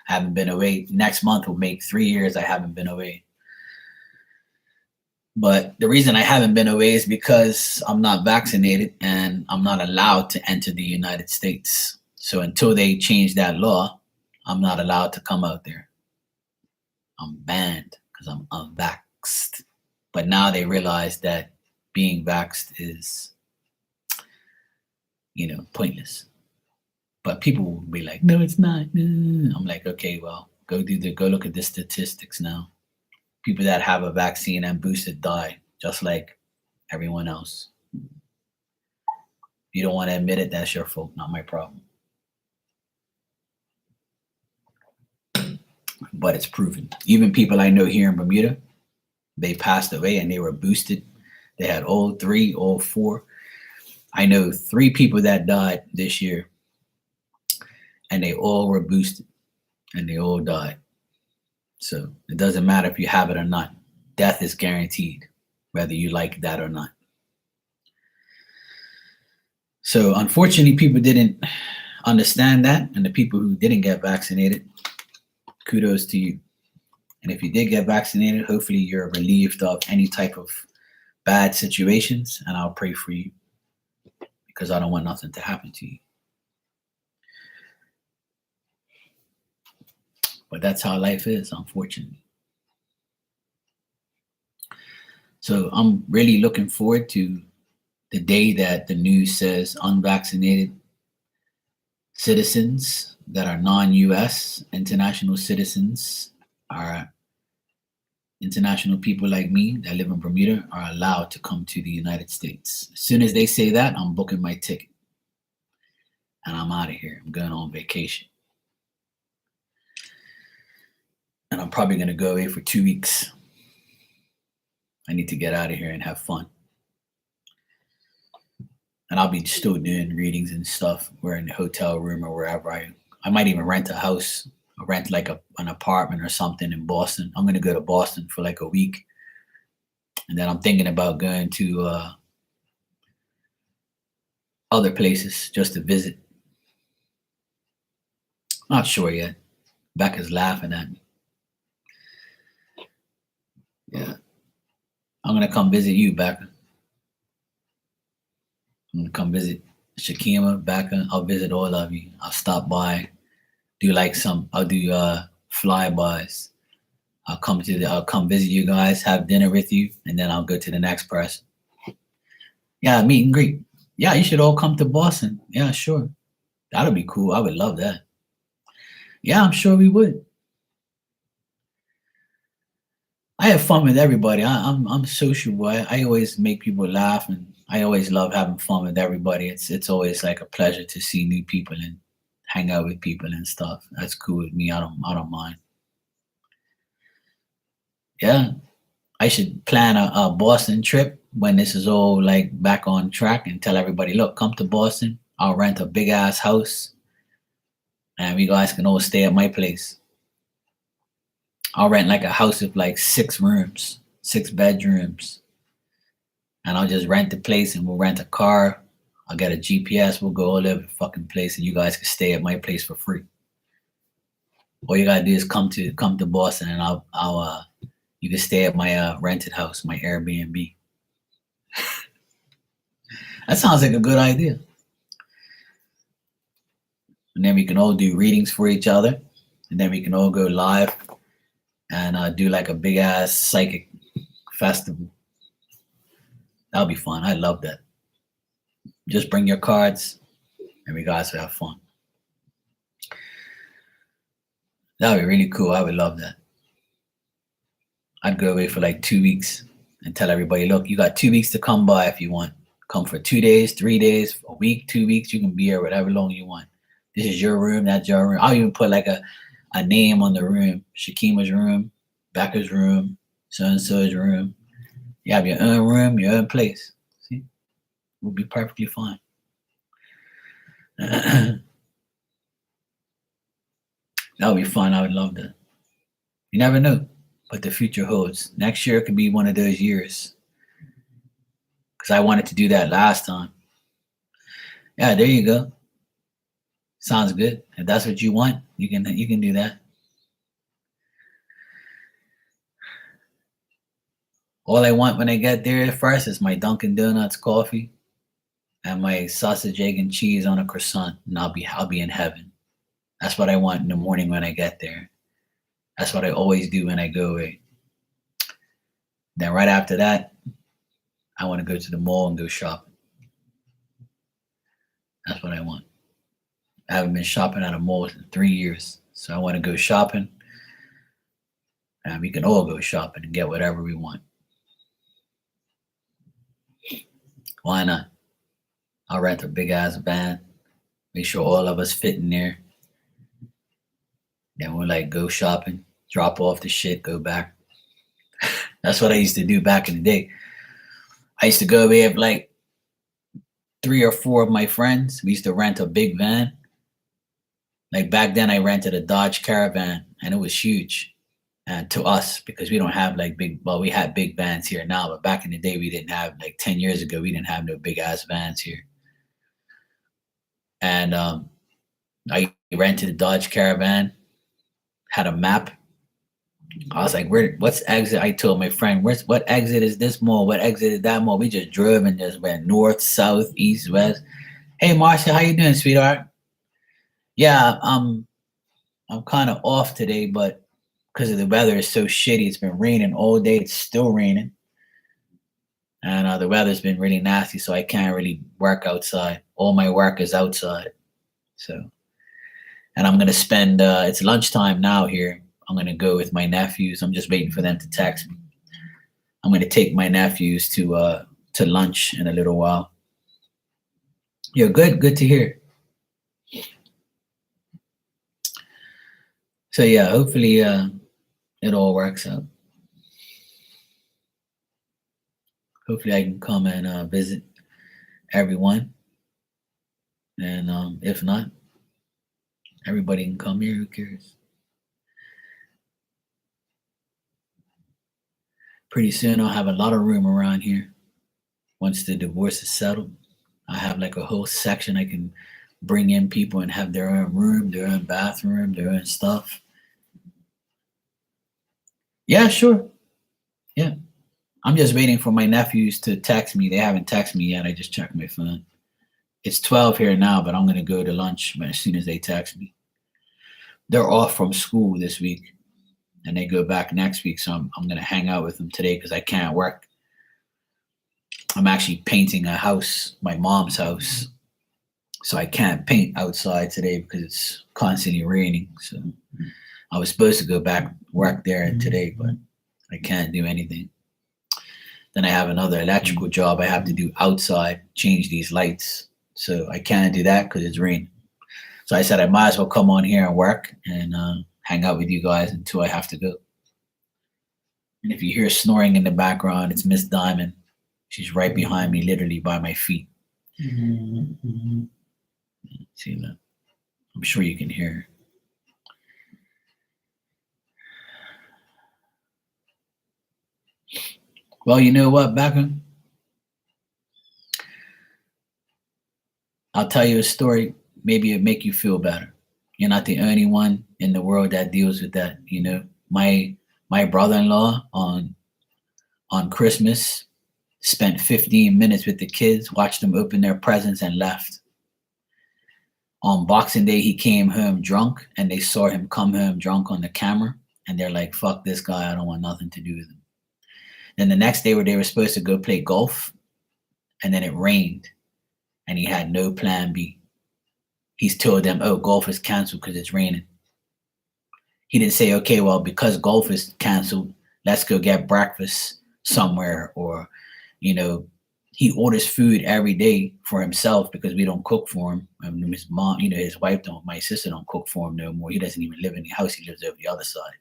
I haven't been away. Next month will make 3 years I haven't been away. But the reason I haven't been away is because I'm not vaccinated and I'm not allowed to enter the United States. So until they change that law, I'm not allowed to come out there. I'm banned because I'm unvaxxed. But now they realize that being vaxxed is, pointless. But people will be like, no, it's not. I'm like, okay, well, go look at the statistics now. People that have a vaccine and boosted die, just like everyone else. If you don't want to admit it, that's your fault, not my problem. But it's proven. Even people I know here in Bermuda, they passed away and they were boosted. They had all 3, all 4. I know 3 people that died this year, and they all were boosted, and they all died. So it doesn't matter if you have it or not. Death is guaranteed, whether you like that or not. So unfortunately, people didn't understand that, and the people who didn't get vaccinated, kudos to you. And if you did get vaccinated, hopefully you're relieved of any type of bad situations, and I'll pray for you because I don't want nothing to happen to you. But that's how life is, unfortunately. So I'm really looking forward to the day that the news says unvaccinated citizens that are non-US international citizens, are international people like me that live in Bermuda, are allowed to come to the United States. As soon as they say that, I'm booking my ticket and I'm out of here. I'm going on vacation. And I'm probably going to go away for 2 weeks. I need to get out of here and have fun. And I'll be still doing readings and stuff. We're in the hotel room or wherever. I might even rent a house, or rent like an apartment or something in Boston. I'm going to go to Boston for like a week. And then I'm thinking about going to other places just to visit. Not sure yet. Becca's laughing at me. Yeah. I'm going to come visit you, Becca. I'm going to come visit Shakima, Becca. I'll visit all of you. I'll stop by, I'll do flybys. I'll come visit you guys, have dinner with you, and then I'll go to the next person. Yeah, meet and greet. Yeah, you should all come to Boston. Yeah, sure. That'll be cool. I would love that. Yeah, I'm sure we would. I have fun with everybody. I'm sociable. I always make people laugh, and I always love having fun with everybody. It's always like a pleasure to see new people and hang out with people and stuff. That's cool with me. I don't mind. Yeah, I should plan a Boston trip when this is all like back on track, and tell everybody, look, come to Boston. I'll rent a big ass house, and you guys can all stay at my place. I'll rent like a house with like 6 rooms, 6 bedrooms, and I'll just rent the place, and we'll rent a car. I'll get a GPS. We'll go all over the fucking place, and you guys can stay at my place for free. All you gotta do is come to Boston, and I'll you can stay at my rented house, my Airbnb. That sounds like a good idea. And then we can all do readings for each other, and then we can all go live and do like a big ass psychic festival. That'll be fun. I love that. Just bring your cards, and we guys will have fun. That would be really cool. I would love that. I'd go away for like 2 weeks and tell everybody, look, you got 2 weeks to come by if you want. Come for 2 days, 3 days, a week, 2 weeks. You can be here whatever long you want. This is your room. That's your room. I'll even put like a name on the room. Shakima's room, Becca's room, so-and-so's room. You have your own room, your own place. See? We'll be perfectly fine. That would be fun. I would love that. You never know what the future holds. Next year could be one of those years. Because I wanted to do that last time. Yeah, there you go. Sounds good. If that's what you want, you can do that. All I want when I get there first is my Dunkin' Donuts coffee and my sausage, egg, and cheese on a croissant, and I'll be in heaven. That's what I want in the morning when I get there. That's what I always do when I go away. Then right after that, I want to go to the mall and go shopping. That's what I want. I haven't been shopping at a mall in 3 years, so I want to go shopping and we can all go shopping and get whatever we want. Why not? I'll rent a big ass van, make sure all of us fit in there. Then we'll like go shopping, drop off the shit, go back. That's what I used to do back in the day. I used to go with like 3 or 4 of my friends. We used to rent a big van. Like back then, I rented a Dodge Caravan, and it was huge. And to us, because we don't have like big, well, we had big vans here now, but back in the day, we didn't have, like 10 years ago, we didn't have no big ass vans here. And I rented a Dodge Caravan, had a map. I was like, what's exit? I told my friend, what exit is this mall? What exit is that mall? We just drove and just went north, south, east, west. Hey, Marcia, how you doing, sweetheart? Yeah, I'm kind of off today, but because of the weather is so shitty, it's been raining all day. It's still raining. And the weather's been really nasty, so I can't really work outside. All my work is outside. So, and I'm going to spend, it's lunchtime now here. I'm going to go with my nephews. I'm just waiting for them to text me. I'm going to take my nephews to lunch in a little while. Yeah, good to hear. So yeah, hopefully it all works out. Hopefully I can come and visit everyone. And if not, everybody can come here. Who cares? Pretty soon I'll have a lot of room around here. Once the divorce is settled, I have like a whole section I can bring in people and have their own room, their own bathroom, their own stuff. Yeah, sure. Yeah. I'm just waiting for my nephews to text me. They haven't texted me yet. I just checked my phone. It's 12 here now, but I'm going to go to lunch as soon as they text me. They're off from school this week, and they go back next week. So I'm going to hang out with them today because I can't work. I'm actually painting a house, my mom's house. So I can't paint outside today because it's constantly raining. So I was supposed to go back work there today, but I can't do anything. Then I have another electrical job I have to do outside, change these lights. So I can't do that because it's raining. So I said I might as well come on here and work and hang out with you guys until I have to go. And if you hear snoring in the background, it's Miss Diamond. She's right behind me, literally by my feet. Mm-hmm. See that? I'm sure you can hear her. Well, you know what, Becca? I'll tell you a story. Maybe it'll make you feel better. You're not the only one in the world that deals with that. You know, my brother-in-law on Christmas spent 15 minutes with the kids, watched them open their presents, and left. On Boxing Day, he came home drunk, and they saw him come home drunk on the camera, and they're like, fuck this guy, I don't want nothing to do with him. Then the next day, where they were supposed to go play golf, and then it rained, and he had no plan B. He's told them, oh, golf is canceled because it's raining. He didn't say, okay, well, because golf is canceled, let's go get breakfast somewhere. Or, you know, he orders food every day for himself because we don't cook for him. I mean, his mom, you know, his wife my sister don't cook for him no more. He doesn't even live in the house. He lives over the other side.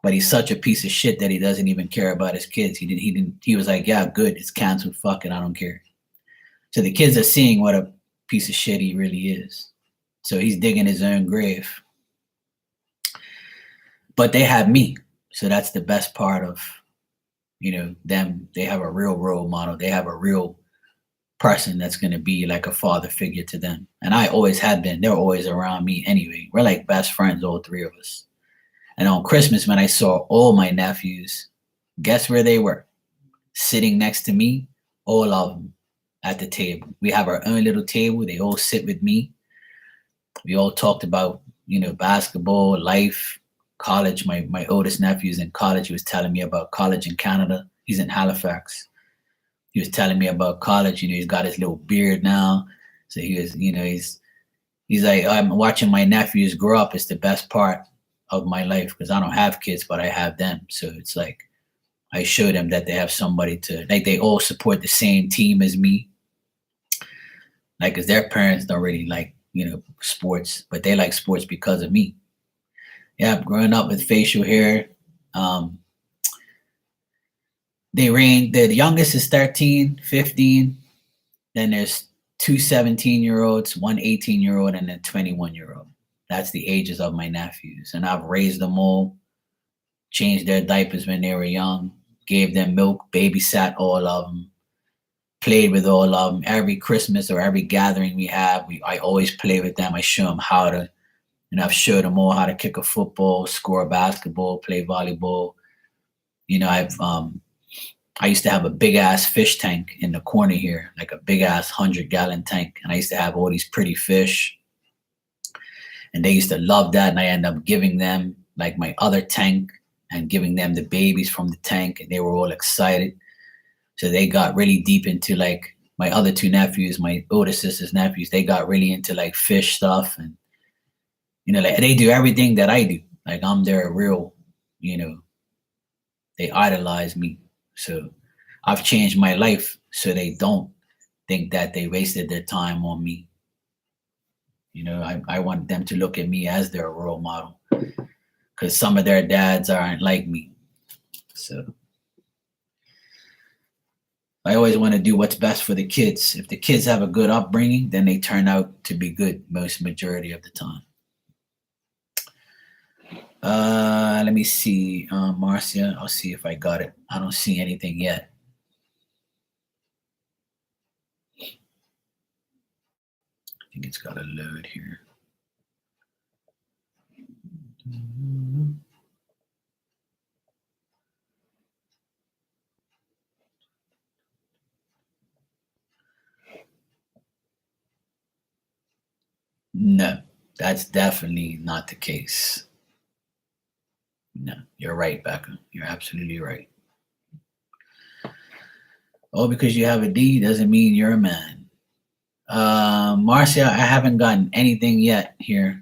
But he's such a piece of shit that he doesn't even care about his kids. He was like, yeah, good, it's canceled. Fuck it, I don't care. So the kids are seeing what a piece of shit he really is. So he's digging his own grave. But they have me. So that's the best part of, you know, them. They have a real role model. They have a real person that's going to be like a father figure to them. And I always have been. They're always around me anyway. We're like best friends, all three of us. And on Christmas, when I saw all my nephews, guess where they were? Sitting next to me, all of them at the table. We have our own little table. They all sit with me. We all talked about, you know, basketball, life, college. My oldest nephew is in college. He was telling me about college in Canada. He's in Halifax. He was telling me about college. You know, he's got his little beard now. So he was, you know, he's like, I'm watching my nephews grow up. It's the best part. of my life because I don't have kids, but I have them. So it's like I show them that they have somebody to like. They all support the same team as me. Like, cause their parents don't really like sports, but they like sports because of me. Yeah, growing up with facial hair. Um, they range. The youngest is 13, 15. Then there's two 17-year-olds, one 18-year-old, and a 21-year-old. That's the ages of my nephews. And I've raised them all, changed their diapers when they were young, gave them milk, babysat all of them, played with all of them. Every Christmas or every gathering we have, I always play with them. I show them how to, I've showed them all how to kick a football, score a basketball, play volleyball. I used to have a big ass fish tank in the corner here, like a big ass 100-gallon tank. And I used to have all these pretty fish. And they used to love that. And I ended up giving them like my other tank and giving them the babies from the tank. And they were all excited. So they got really deep into like my other two nephews, my older sister's nephews, they got really into like fish stuff. And, like they do everything that I do. Like I'm their real, they idolize me. So I've changed my life so they don't think that they wasted their time on me. I want them to look at me as their role model because some of their dads aren't like me. So I always want to do what's best for the kids. If the kids have a good upbringing, then they turn out to be good most majority of the time. Let me see, Marcia. I'll see if I got it. I don't see anything yet. I think it's got to load here. No, that's definitely not the case. No, you're right, Becca. You're absolutely right. Oh, because you have a D doesn't mean you're a man. Marcia, I haven't gotten anything yet here.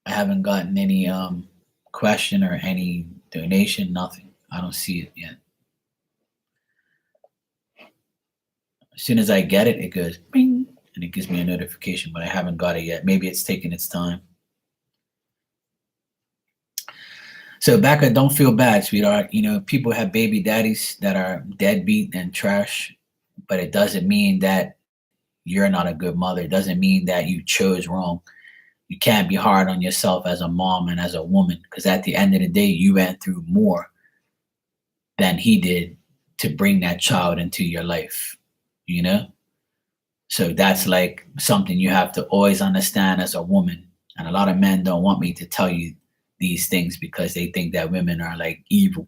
I haven't gotten any question or any donation, nothing. I don't see it yet. As soon as I get it, it goes bing, and it gives me a notification, but I haven't got it yet. Maybe it's taking its time. So Becca, don't feel bad, sweetheart. People have baby daddies that are deadbeat and trash, but it doesn't mean that you're not a good mother. It doesn't mean that you chose wrong. You can't be hard on yourself as a mom and as a woman, because at the end of the day, you went through more than he did to bring that child into your life, So that's like something you have to always understand as a woman. And a lot of men don't want me to tell you these things because they think that women are like evil.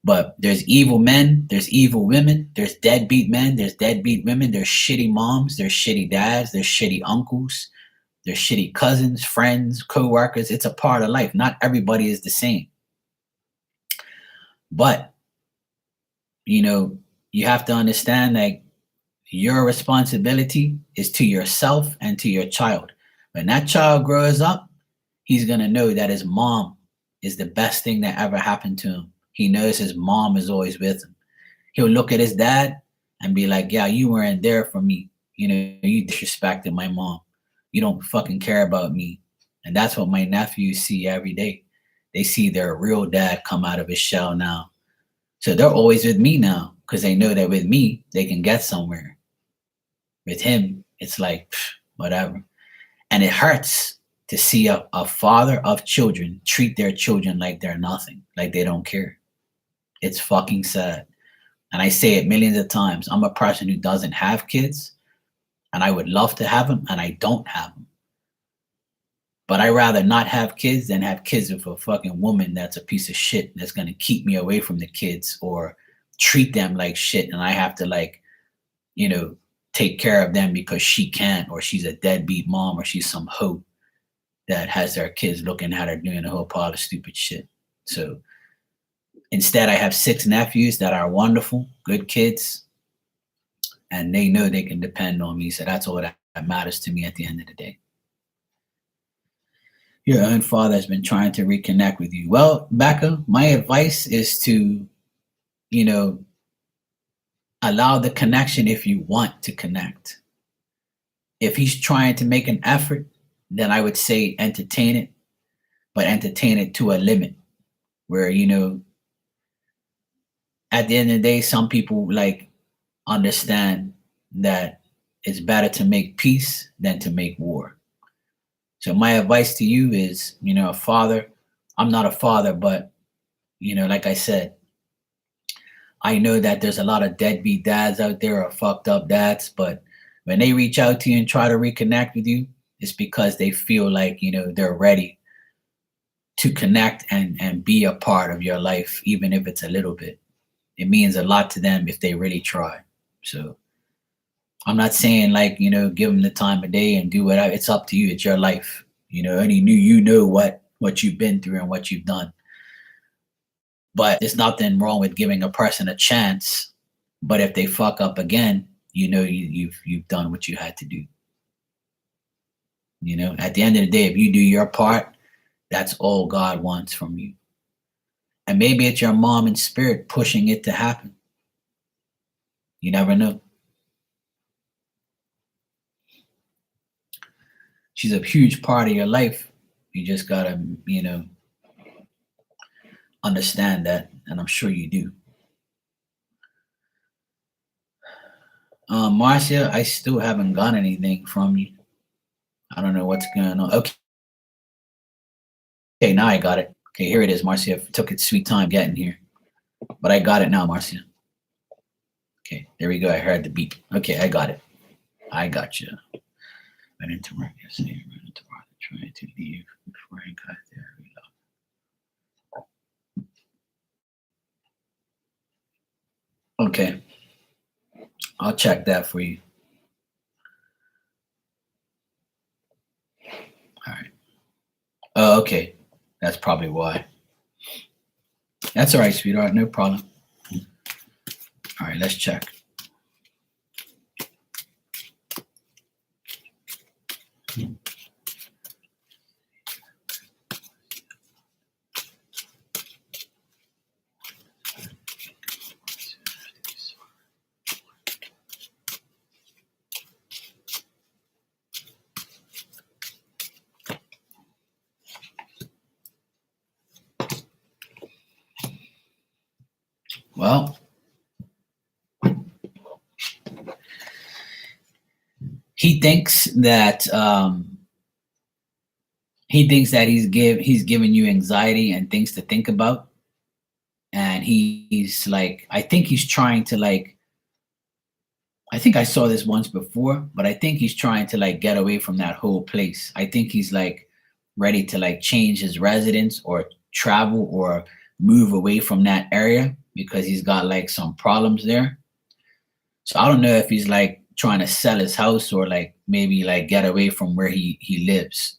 But there's evil men, there's evil women, there's deadbeat men, there's deadbeat women, there's shitty moms, there's shitty dads, there's shitty uncles, there's shitty cousins, friends, co-workers. It's a part of life. Not everybody is the same. But, you have to understand that your responsibility is to yourself and to your child. When that child grows up, he's going to know that his mom is the best thing that ever happened to him. He knows his mom is always with him. He'll look at his dad and be like, yeah, you weren't there for me. You disrespected my mom. You don't fucking care about me. And that's what my nephews see every day. They see their real dad come out of his shell now. So they're always with me now because they know that with me, they can get somewhere. With him, it's like, whatever. And it hurts to see a father of children treat their children like they're nothing, like they don't care. It's fucking sad. And I say it millions of times. I'm a person who doesn't have kids, and I would love to have them, and I don't have them. But I rather not have kids than have kids with a fucking woman that's a piece of shit that's going to keep me away from the kids or treat them like shit. And I have to take care of them because she can't, or she's a deadbeat mom, or she's some hoe that has their kids looking at her doing a whole pile of stupid shit. So instead, I have 6 nephews that are wonderful, good kids, and they know they can depend on me. So that's all that matters to me at the end of the day. Your own father has been trying to reconnect with you. Well, Becca, my advice is to, you know, allow the connection if you want to connect. If he's trying to make an effort, then I would say entertain it, but entertain it to a limit where, at the end of the day, some people like understand that it's better to make peace than to make war. So my advice to you is, a father, I'm not a father, but like I said, I know that there's a lot of deadbeat dads out there or fucked up dads, but when they reach out to you and try to reconnect with you, it's because they feel like, they're ready to connect and be a part of your life, even if it's a little bit. It means a lot to them if they really try. So I'm not saying like, give them the time of day and do whatever. It's up to you. It's your life. Only you know what you've been through and what you've done. But there's nothing wrong with giving a person a chance. But if they fuck up again, you've done what you had to do. At the end of the day, if you do your part, that's all God wants from you. And maybe it's your mom in spirit pushing it to happen. You never know. She's a huge part of your life. You just gotta, understand that, and I'm sure you do. Marcia, I still haven't got anything from you. I don't know what's going on. Okay, now I got it. Okay, here it is, Marcia. It took its sweet time getting here, but I got it now, Marcia. Okay, there we go. I heard the beep. Okay, I got it. I got you. Went into work yesterday. Ran into work, trying to leave before I got there. Okay, I'll check that for you. All right. Oh, okay. That's probably why. That's all right, sweetheart. No problem. All right, let's check. Well, he thinks that he's giving you anxiety and things to think about, and he's like, I think he's trying to like. I think I saw this once before, but I think he's trying to like get away from that whole place. I think he's like ready to like change his residence or travel or move away from that area because he's got like some problems there. So I don't know if he's like trying to sell his house or like maybe like get away from where he lives.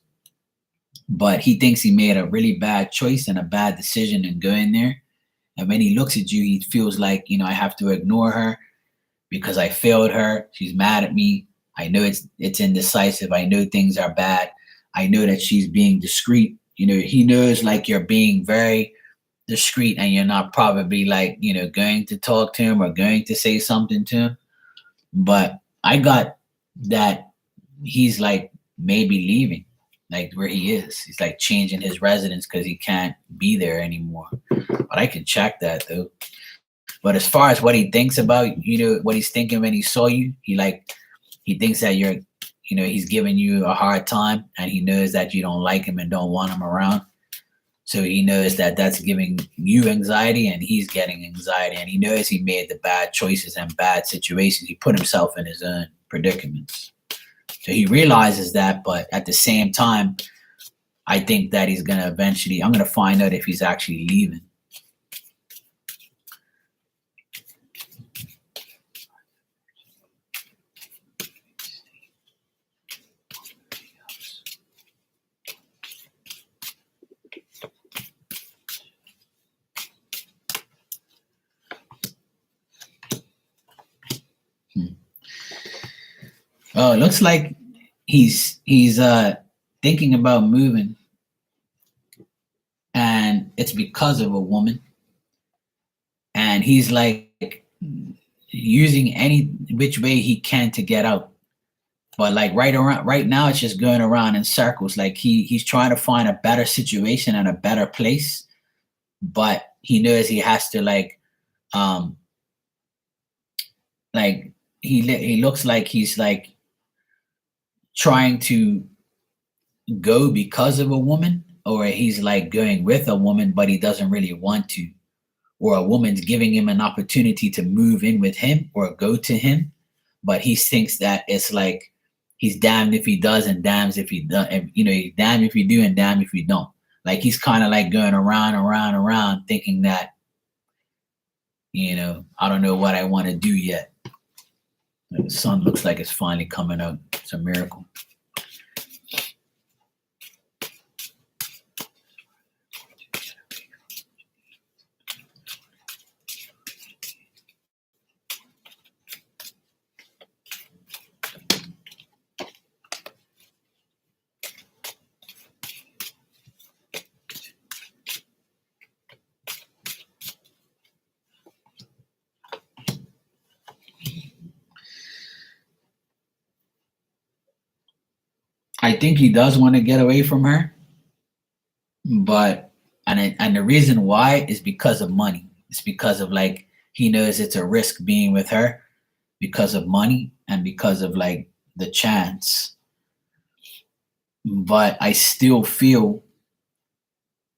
But he thinks he made a really bad choice and a bad decision in going there. And when he looks at you, he feels like, I have to ignore her because I failed her. She's mad at me. I know it's indecisive. I know things are bad. I know that she's being discreet. He knows like you're being very discreet and you're not probably like, going to talk to him or going to say something to him. But I got that he's like maybe leaving, like where he is. He's like changing his residence because he can't be there anymore. But I can check that though. But as far as what he thinks about, what he's thinking when he saw you, he thinks that he's giving you a hard time and he knows that you don't like him and don't want him around. So he knows that that's giving you anxiety and he's getting anxiety, and he knows he made the bad choices and bad situations. He put himself in his own predicaments. So he realizes that, but at the same time, I think that I'm going to find out if he's actually leaving. Oh, it looks like he's thinking about moving it's because of a woman, and he's like using any which way he can to get out. But like right now, it's just going around in circles. Like he's trying to find a better situation and a better place, but he knows he has to um like he looks like he's like trying to go because of a woman, or he's like going with a woman, but he doesn't really want to, or a woman's giving him an opportunity to move in with him or go to him, but he thinks that it's like he's damned if he does and damned if he does. You know, he's damned if you do and damned if you don't. Like he's kind of like going around, thinking that, I don't know what I want to do yet. The sun looks like it's finally coming up. It's a miracle. I think he does want to get away from her, but and the reason why is because of money. It's because of like he knows it's a risk being with her because of money and because of like the chance. But I still feel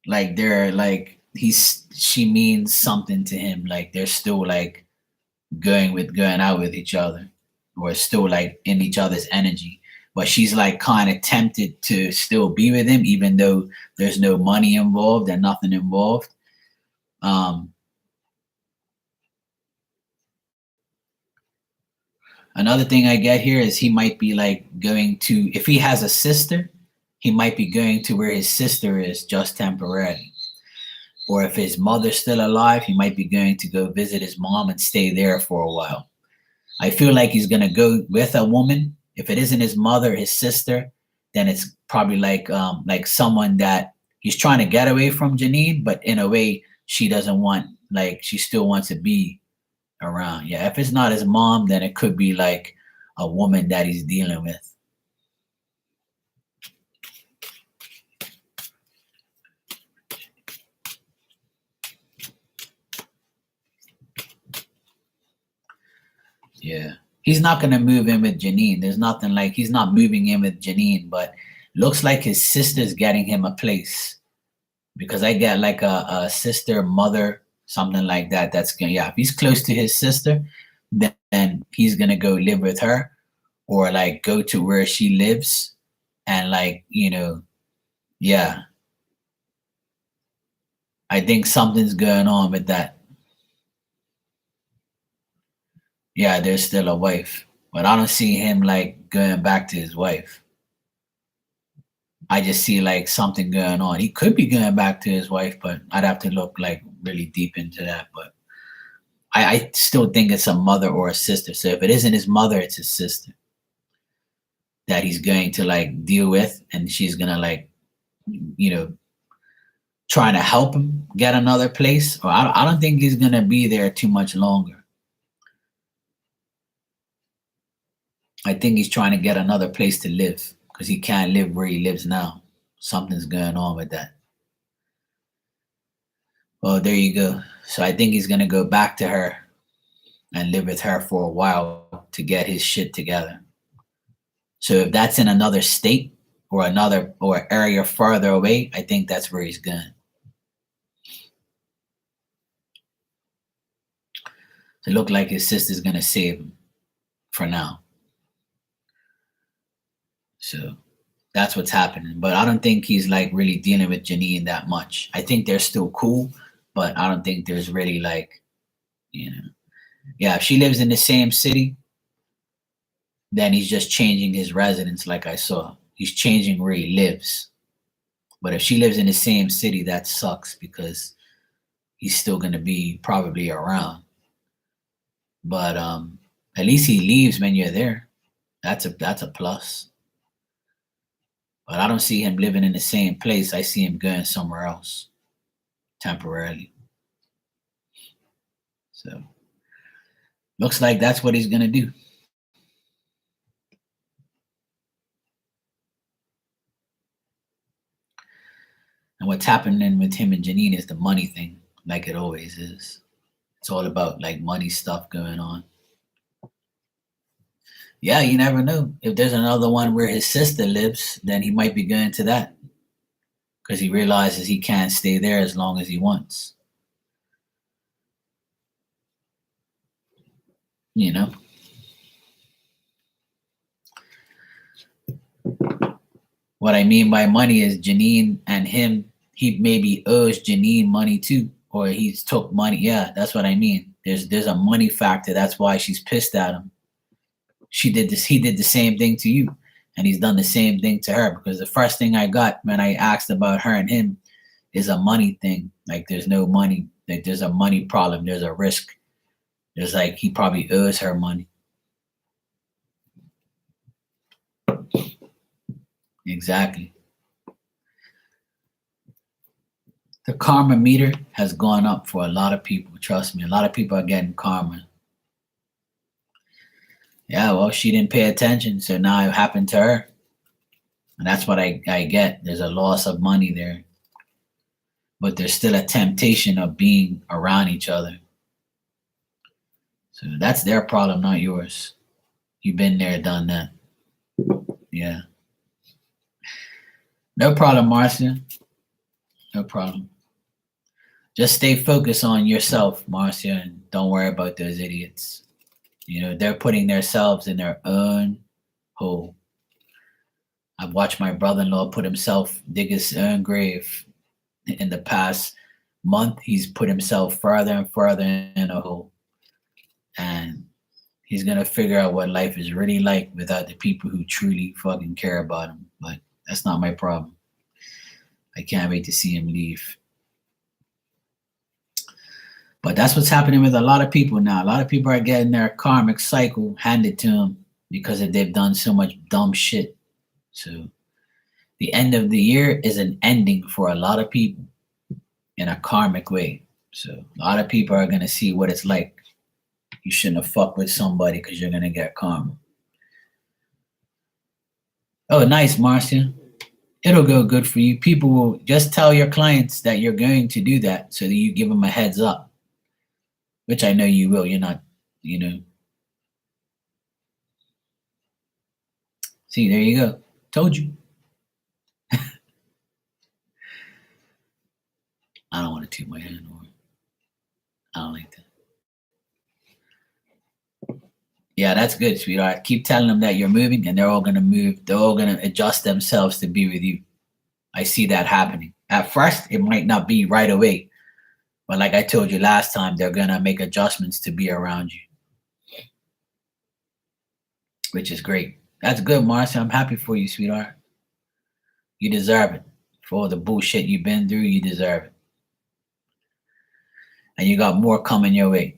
like they're like she means something to him. Like they're still like going out with each other, or still like in each other's energy. But she's like kind of tempted to still be with him, even though there's no money involved and nothing involved. Um, Another thing I get here is he might be like going to, if he has a sister, he might be going to where his sister is just temporarily. Or if his mother's still alive, he might be going to go visit his mom and stay there for a while. I feel like he's gonna go with a woman. If it isn't his mother, his sister, then it's probably like someone that he's trying to get away from Janine, but in a way she doesn't want, like she still wants to be around. Yeah, if it's not his mom, then it could be like a woman that he's dealing with. Yeah. He's not gonna move in with Janine. There's nothing like he's not moving in with Janine, but looks like his sister's getting him a place. Because I get like a sister, mother, something like that. That's gonna, yeah. If he's close to his sister, then he's gonna go live with her, or like go to where she lives, and like yeah. I think something's going on with that. Yeah, there's still a wife, but I don't see him like going back to his wife. I just see like something going on. He could be going back to his wife, but I'd have to look like really deep into that. But I still think it's a mother or a sister. So if it isn't his mother, it's his sister that he's going to like deal with, and she's gonna like, you know, trying to help him get another place. Or I don't think he's gonna be there too much longer. I think he's trying to get another place to live because he can't live where he lives now. Something's going on with that. Well, there you go. So I think he's gonna go back to her and live with her for a while to get his shit together. So if that's in another state or another or area farther away, I think that's where he's going. It look like his sister's gonna save him for now. So that's what's happening. But I don't think he's like really dealing with Janine that much. I think they're still cool, but I don't think there's really like, yeah, if she lives in the same city, then he's just changing his residence like I saw. He's changing where he lives. But if she lives in the same city, that sucks because he's still gonna be probably around. But at least he leaves when you're there. That's a plus. But I don't see him living in the same place. I see him going somewhere else temporarily. So looks like that's what he's gonna do. And what's happening with him and Janine is the money thing, like it always is. It's all about like money stuff going on. Yeah, you never know. If there's another one where his sister lives, then he might be going to that because he realizes he can't stay there as long as he wants. You know? What I mean by money is Janine and him, he maybe owes Janine money too, or he's took money. Yeah, that's what I mean. There's a money factor. That's why she's pissed at him. She did this, he did the same thing to you, and he's done the same thing to her. Because the first thing I got when I asked about her and him is a money thing. Like there's no money, like there's a money problem, there's a risk. There's like he probably owes her money. Exactly. The karma meter has gone up for a lot of people. Trust me, a lot of people are getting karma. Yeah, well, she didn't pay attention, so now it happened to her. And that's what I get. There's a loss of money there. But there's still a temptation of being around each other. So that's their problem, not yours. You've been there, done that. Yeah. No problem, Marcia. No problem. Just stay focused on yourself, Marcia, and don't worry about those idiots. You know, they're putting themselves in their own hole. I've watched my brother-in-law put himself, dig his own grave. In the past month, he's put himself further and further in a hole. And he's going to figure out what life is really like without the people who truly fucking care about him. But that's not my problem. I can't wait to see him leave. But that's what's happening with a lot of people now. A lot of people are getting their karmic cycle handed to them because they've done so much dumb shit. So the end of the year is an ending for a lot of people in a karmic way. So a lot of people are going to see what it's like. You shouldn't have fucked with somebody because you're going to get karma. Oh, nice, Marcia. It'll go good for you. People will just tell your clients that you're going to do that so that you give them a heads up. Which I know you will. You're not, you know. See, there you go. Told you. I don't want to toot my hand or I don't like that. Yeah, that's good, sweetheart. Keep telling them that you're moving and they're all gonna move. They're all gonna adjust themselves to be with you. I see that happening. At first, it might not be right away. But like I told you last time, they're gonna make adjustments to be around you. Which is great. That's good, Marcia. I'm happy for you, sweetheart. You deserve it. For all the bullshit you've been through, you deserve it. And you got more coming your way.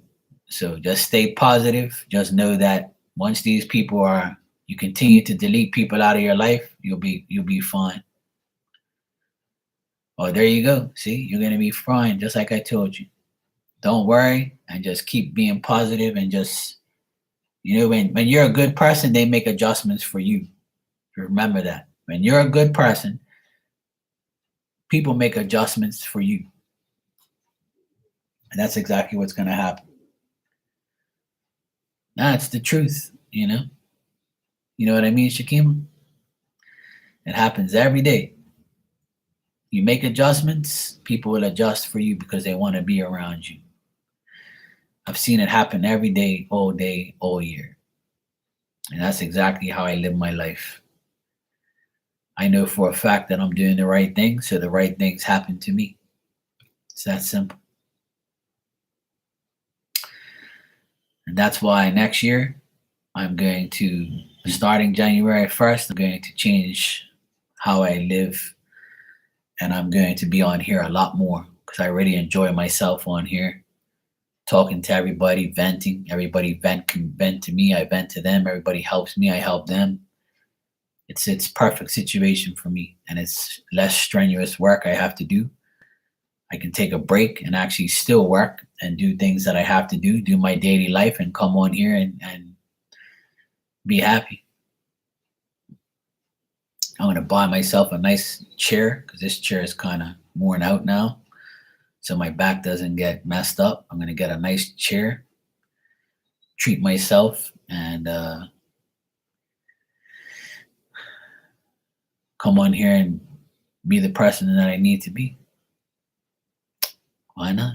So just stay positive. Just know that once these people are, you continue to delete people out of your life, you'll be fine. Oh, there you go. See, you're gonna be fine, just like I told you. Don't worry and just keep being positive and just, you know, when you're a good person, they make adjustments for you. Remember that. When you're a good person, people make adjustments for you. And that's exactly what's gonna happen. That's the truth, you know? You know what I mean, Shakima? It happens every day. You make adjustments, people will adjust for you because they want to be around you. I've seen it happen every day, all year. And that's exactly how I live my life. I know for a fact that I'm doing the right thing, so the right things happen to me. It's that simple. And that's why next year, I'm going to, starting January 1st, I'm going to change how I live. And I'm going to be on here a lot more because I really enjoy myself on here. Talking to everybody, venting. Everybody can vent to me. I vent to them. Everybody helps me. I help them. It's perfect situation for me. And it's less strenuous work I have to do. I can take a break and actually still work and do things that I have to do my daily life, and come on here and be happy. I'm gonna buy myself a nice chair because this chair is kind of worn out now, so my back doesn't get messed up. I'm gonna get a nice chair, treat myself, and come on here and be the person that I need to be. Why not?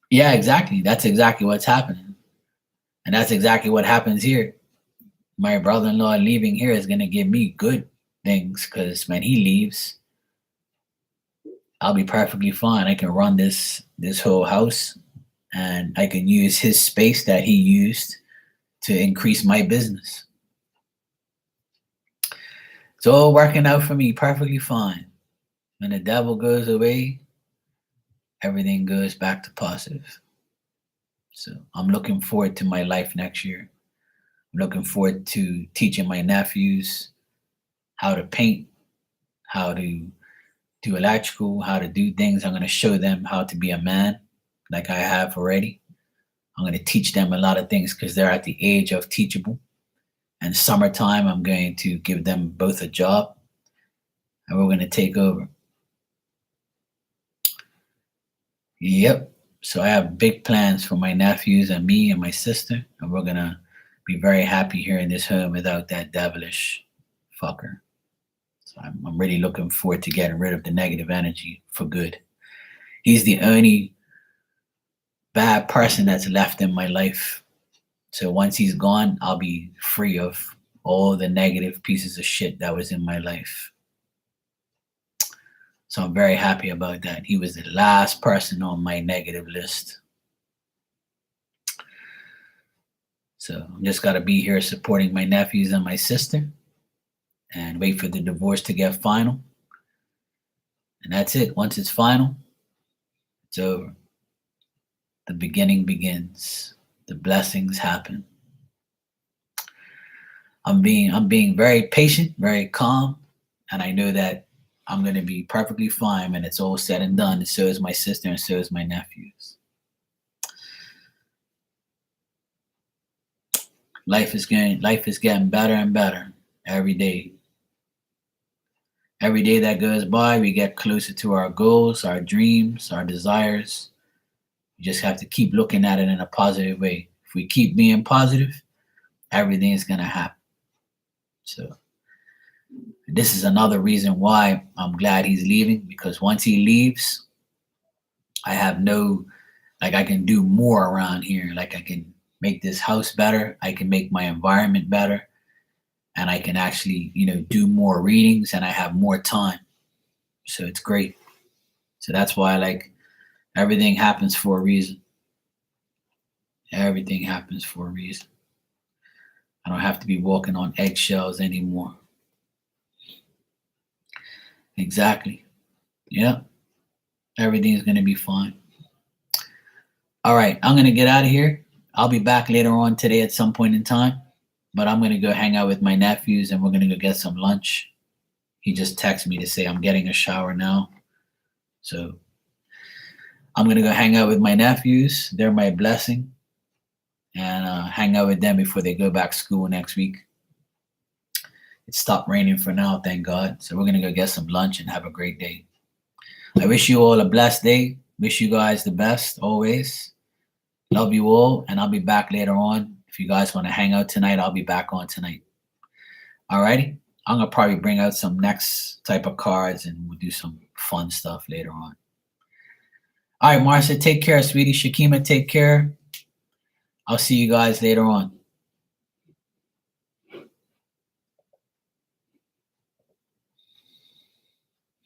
Yeah, exactly. That's exactly what's happening. And that's exactly what happens here. My brother-in-law leaving here is going to give me good things because when he leaves, I'll be perfectly fine. I can run this whole house, and I can use his space that he used to increase my business. It's all working out for me perfectly fine. When the devil goes away, everything goes back to positive. So I'm looking forward to my life next year. I'm looking forward to teaching my nephews how to paint, how to do electrical, how to do things. I'm going to show them how to be a man like I have already. I'm going to teach them a lot of things because they're at the age of teachable. And summertime, I'm going to give them both a job, and we're going to take over. Yep. So I have big plans for my nephews and me and my sister, and we're going to be very happy here in this home without that devilish fucker. So I'm really looking forward to getting rid of the negative energy for good. He's the only bad person that's left in my life. So once he's gone, I'll be free of all the negative pieces of shit that was in my life. So I'm very happy about that. He was the last person on my negative list. So I'm just got to be here supporting my nephews and my sister and wait for the divorce to get final. And that's it. Once it's final, it's over. The beginning begins. The blessings happen. I'm being very patient, very calm, and I know that I'm going to be perfectly fine when it's all said and done. And so is my sister, and so is my nephews. Life is getting better and better every day. Every day that goes by, we get closer to our goals, our dreams, our desires. You just have to keep looking at it in a positive way. If we keep being positive, everything is going to happen. So this is another reason why I'm glad he's leaving, because once he leaves, I have I can do more around here. Like I can make this house better. I can make my environment better. And I can actually, do more readings, and I have more time. So it's great. So that's why everything happens for a reason. Everything happens for a reason. I don't have to be walking on eggshells anymore. Exactly. Yeah. Everything's going to be fine. All right. I'm going to get out of here. I'll be back later on today at some point in time, but I'm going to go hang out with my nephews, and we're going to go get some lunch. He just texted me to say I'm getting a shower now. So I'm going to go hang out with my nephews. They're my blessing. And hang out with them before they go back to school next week. It stopped raining for now, thank God. So we're going to go get some lunch and have a great day. I wish you all a blessed day. Wish you guys the best always. Love you all, and I'll be back later on. If you guys want to hang out tonight, I'll be back on tonight. Alrighty? I'm going to probably bring out some next type of cards, and we'll do some fun stuff later on. All right, Marcia, take care, sweetie. Shakima, take care. I'll see you guys later on.